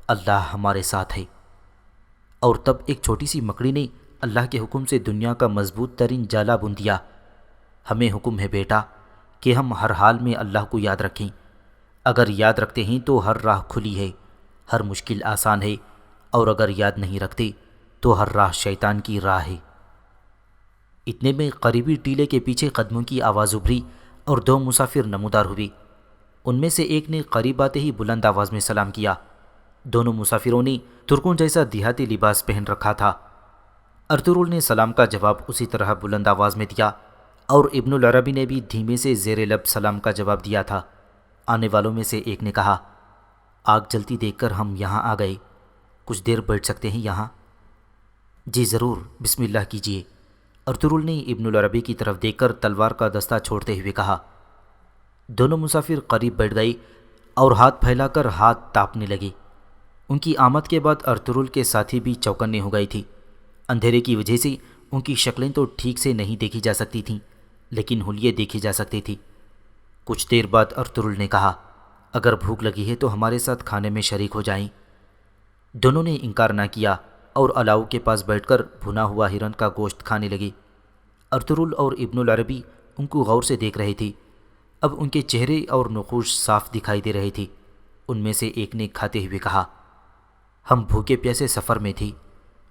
اللہ ہمارے ساتھ ہے۔ اور تب ایک چھوٹی سی مکڑی نے اللہ کے حکم سے دنیا کا مضبوط ترین جالا بن دیا۔ ہمیں حکم ہے بیٹا کہ ہم ہر حال میں اللہ کو یاد رکھیں۔ اگر یاد رکھتے ہیں تو ہر راہ کھلی ہے، ہر مشکل آسان ہے، اور اگر یاد نہیں رکھتے تو ہر راہ شیطان کی راہ ہے۔ اتنے میں قریبی ٹیلے کے پیچھے قدموں کی آواز ابھری اور دو مسافر نمودار ہوئے۔ ان میں سے ایک نے قریب آتے ہی بلند آواز میں سلام کیا۔ دونوں مسافروں نے ترکوں جیسا دیہاتی لباس پہن رکھا تھا۔ ارطغرل نے سلام کا جواب اسی طرح بلند آواز میں دیا اور ابن العربی نے بھی دھیمے سے زیر لب سلام کا جواب دیا تھا۔ آنے والوں میں سے ایک نے کہا، آگ جلتی دیکھ کر ہم یہاں آ گئے، کچھ دیر بیٹھ سکتے ہیں یہاں؟ جی ضرور، بسم اللہ کیجیے، ارطغرل نے ابن العربی کی طرف دیکھ کر تلوار کا دستہ چھوڑتے ہوئے کہا۔ دونوں مسافر قریب بیٹھ گئے اور ہاتھ پھیلا کر ہاتھ تاپنے لگے۔ ان کی آمد کے بعد ارطغرل کے ساتھی بھی چوکنے ہو گئی تھی۔ اندھیرے کی وجہ سے ان کی شکلیں تو ٹھیک سے نہیں دیکھی جا سکتی تھیں، لیکن حلیے دیکھی جا سکتے تھی۔ کچھ دیر بعد ارطغرل نے کہا، اگر بھوک لگی ہے تو ہمارے ساتھ کھانے میں شریک ہو جائیں۔ دونوں نے انکار نہ کیا اور الاؤ کے پاس بیٹھ کر بھنا ہوا ہرن کا گوشت کھانے لگے۔ ارطغرل اور ابن العربی ان کو غور سے دیکھ رہے تھے۔ اب ان کے چہرے اور نقوش صاف دکھائی دے رہے تھے۔ ان میں سے ایک نے کھاتے ہوئے کہا، ہم بھوکے پیاسے سفر میں تھے،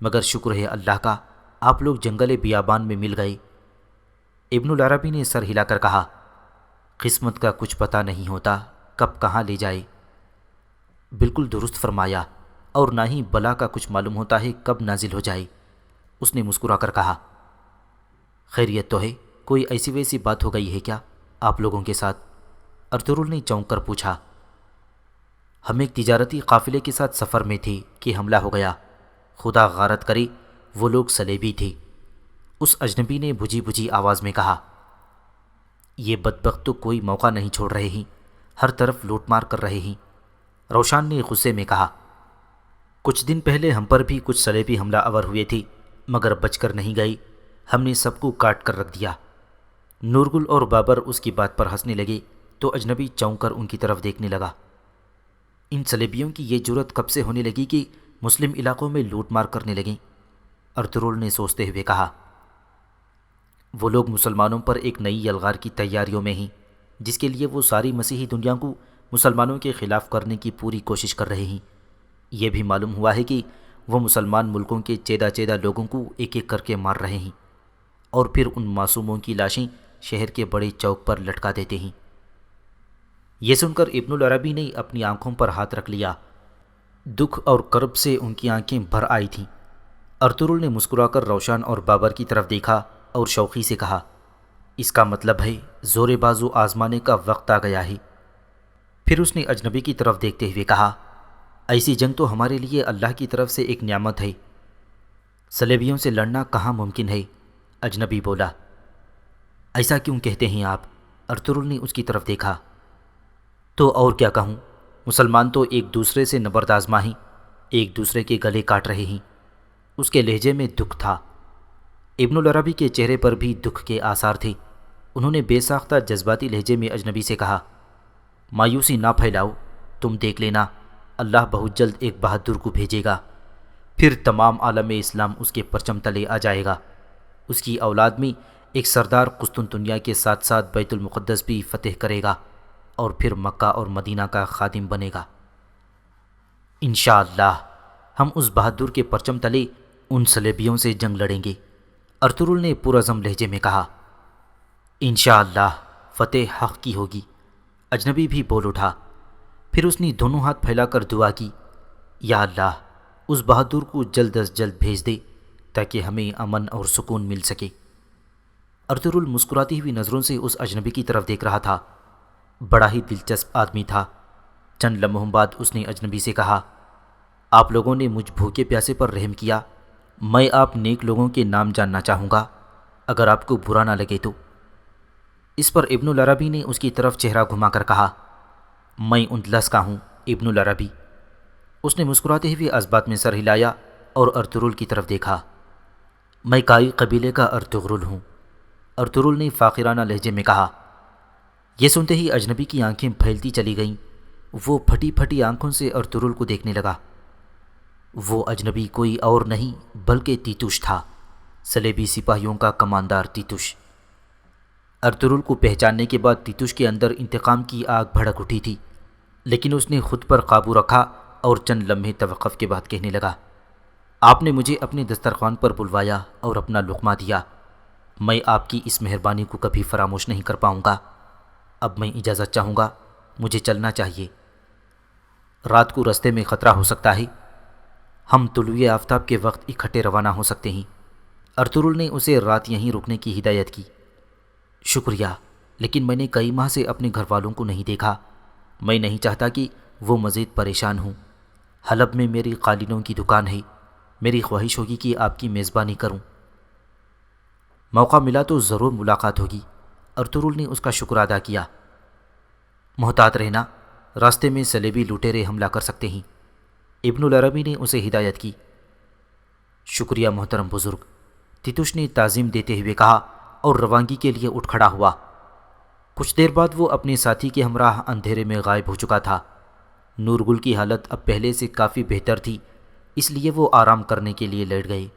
مگر شکر ہے اللہ کا آپ لوگ جنگل بیابان میں مل گئے۔ ابن العربی نے سر ہلا کر کہا، قسمت کا کچھ پتہ نہیں ہوتا کب کہاں لے جائے۔ بالکل درست فرمایا، اور نہ ہی بلا کا کچھ معلوم ہوتا ہے کب نازل ہو جائے، اس نے مسکرا کر کہا۔ خیریت تو ہے؟ کوئی ایسی ویسی بات ہو گئی ہے کیا آپ لوگوں کے ساتھ؟ ارطغرل نے چونک کر پوچھا۔ ہم ایک تجارتی قافلے کے ساتھ سفر میں تھے کہ حملہ ہو گیا، خدا غارت کرے وہ لوگ صلیبی تھے، اس اجنبی نے بجھی بجھی آواز میں کہا۔ یہ بدبخت تو کوئی موقع نہیں چھوڑ رہے ہیں، ہر طرف لوٹ مار کر رہے ہیں، روشان نے غصے میں کہا۔ کچھ دن پہلے ہم پر بھی کچھ صلیبی حملہ آور ہوئے تھے، مگر بچ کر نہیں گئی، ہم نے سب کو کاٹ کر رکھ دیا۔ نورگل اور بابر اس کی بات پر ہنسنے لگے تو اجنبی چونک کر ان کی طرف دیکھنے لگا۔ ان صلیبیوں کی یہ جرأت کب سے ہونے لگی کہ مسلم علاقوں میں لوٹ مار کرنے لگیں؟ ارطغرل نے سوچتے ہوئے کہا۔ وہ لوگ مسلمانوں پر ایک نئی یلغار کی تیاریوں میں ہیں، جس کے لیے وہ ساری مسیحی دنیا کو مسلمانوں کے خلاف کرنے کی پوری کوشش کر رہے ہیں۔ یہ بھی معلوم ہوا ہے کہ وہ مسلمان ملکوں کے چیدہ لوگوں کو ایک ایک کر کے مار رہے ہیں اور پھر ان معصوموں کی لاشیں شہر کے بڑے چوک پر لٹکا دیتے ہیں۔ یہ سن کر ابن العربی نے اپنی آنکھوں پر ہاتھ رکھ لیا۔ دکھ اور کرب سے ان کی آنکھیں بھر آئی تھیں۔ ارطغرل نے مسکرا کر روشن اور بابر کی طرف دیکھا اور شوقی سے کہا، اس کا مطلب ہے زور بازو آزمانے کا وقت آ گیا ہے۔ پھر اس نے اجنبی کی طرف دیکھتے ہوئے کہا، ایسی جنگ تو ہمارے لیے اللہ کی طرف سے ایک نعمت ہے، صلیبیوں سے لڑنا کہاں ممکن ہے؟ اجنبی بولا، ایسا کیوں کہتے ہیں آپ؟ ارطغرل نے اس کی طرف دیکھا، تو اور کیا کہوں، مسلمان تو ایک دوسرے سے نبرد آزما ہیں، ایک دوسرے کے گلے کاٹ رہے ہیں۔ اس کے لہجے میں دکھ تھا۔ ابن العربی کے چہرے پر بھی دکھ کے آثار تھے۔ انہوں نے بے ساختہ جذباتی لہجے میں اجنبی سے کہا، مایوسی نہ پھیلاؤ، تم دیکھ لینا، اللہ بہت جلد ایک بہادر کو بھیجے گا، پھر تمام عالم اسلام اس کے پرچم تلے آ جائے گا۔ اس کی اولاد میں ایک سردار قسطنطنیہ کے ساتھ ساتھ بیت المقدس بھی فتح کرے گا اور پھر مکہ اور مدینہ کا خادم بنے گا۔ انشاءاللہ ہم اس بہادر کے پرچم تلے ان صلیبیوں سے جنگ لڑیں گے۔ ارطغرل نے پرعزم لہجے میں کہا، انشاءاللہ فتح حق کی ہوگی۔ اجنبی بھی بول اٹھا۔ پھر اس نے دونوں ہاتھ پھیلا کر دعا کی، یا اللہ اس بہادر کو جلد از جلد بھیج دے تاکہ ہمیں امن اور سکون مل سکے۔ ارطغرل مسکراتی ہوئی نظروں سے اس اجنبی کی طرف دیکھ رہا تھا۔ بڑا ہی دلچسپ آدمی تھا۔ چند لمحوں بعد اس نے اجنبی سے کہا، آپ لوگوں نے مجھ بھوکے پیاسے پر رحم کیا، میں آپ نیک لوگوں کے نام جاننا چاہوں گا، اگر آپ کو برا نہ لگے تو۔ اس پر ابن العربی نے اس کی طرف چہرہ گھما کر کہا، میں اندلس کا ہوں ابن العربی۔ اس نے مسکراتے ہوئے اسبات میں سر ہلایا اور ارطغرل کی طرف دیکھا۔ میں کائی قبیلے کا ارطغرل ہوں، ارطغرل نے فاخرانہ لہجے میں کہا۔ یہ سنتے ہی اجنبی کی آنکھیں پھیلتی چلی گئیں۔ وہ پھٹی پھٹی آنکھوں سے ارطغرل کو دیکھنے لگا۔ وہ اجنبی کوئی اور نہیں بلکہ تیتوش تھا، صلیبی سپاہیوں کا کماندار تیتوش۔ ارطغرل کو پہچاننے کے بعد تیتوش کے اندر انتقام کی آگ بھڑک اٹھی تھی، لیکن اس نے خود پر قابو رکھا اور چند لمحے توقف کے بعد کہنے لگا، آپ نے مجھے اپنے دسترخوان پر بلوایا اور اپنا لقمہ دیا، میں آپ کی اس مہربانی کو کبھی فراموش نہیں کر پاؤں گا۔ اب میں اجازت چاہوں گا، مجھے چلنا چاہیے، رات کو رستے میں خطرہ ہو سکتا ہے، ہم طلوع آفتاب کے وقت اکٹھے روانہ ہو سکتے ہیں۔ ارطغرل نے اسے رات یہیں رکنے کی ہدایت کی۔ شکریہ، لیکن میں نے کئی ماہ سے اپنے گھر والوں کو نہیں دیکھا، میں نہیں چاہتا کہ وہ مزید پریشان ہوں۔ حلب میں میری قالینوں کی دکان ہے، میری خواہش ہوگی کہ آپ کی میزبانی کروں۔ موقع ملا تو ضرور ملاقات ہوگی۔ ارطغرل نے اس کا شکر ادا کیا۔ محتاط رہنا، راستے میں صلیبی لٹیرے حملہ کر سکتے ہیں، ابن العربی نے اسے ہدایت کی۔ شکریہ محترم بزرگ، تیتوش نے تعظیم دیتے ہوئے کہا اور روانگی کے لیے اٹھ کھڑا ہوا۔ کچھ دیر بعد وہ اپنے ساتھی کے ہمراہ اندھیرے میں غائب ہو چکا تھا۔ نورگل کی حالت اب پہلے سے کافی بہتر تھی، اس لیے وہ آرام کرنے کے لیے لیٹ گئے۔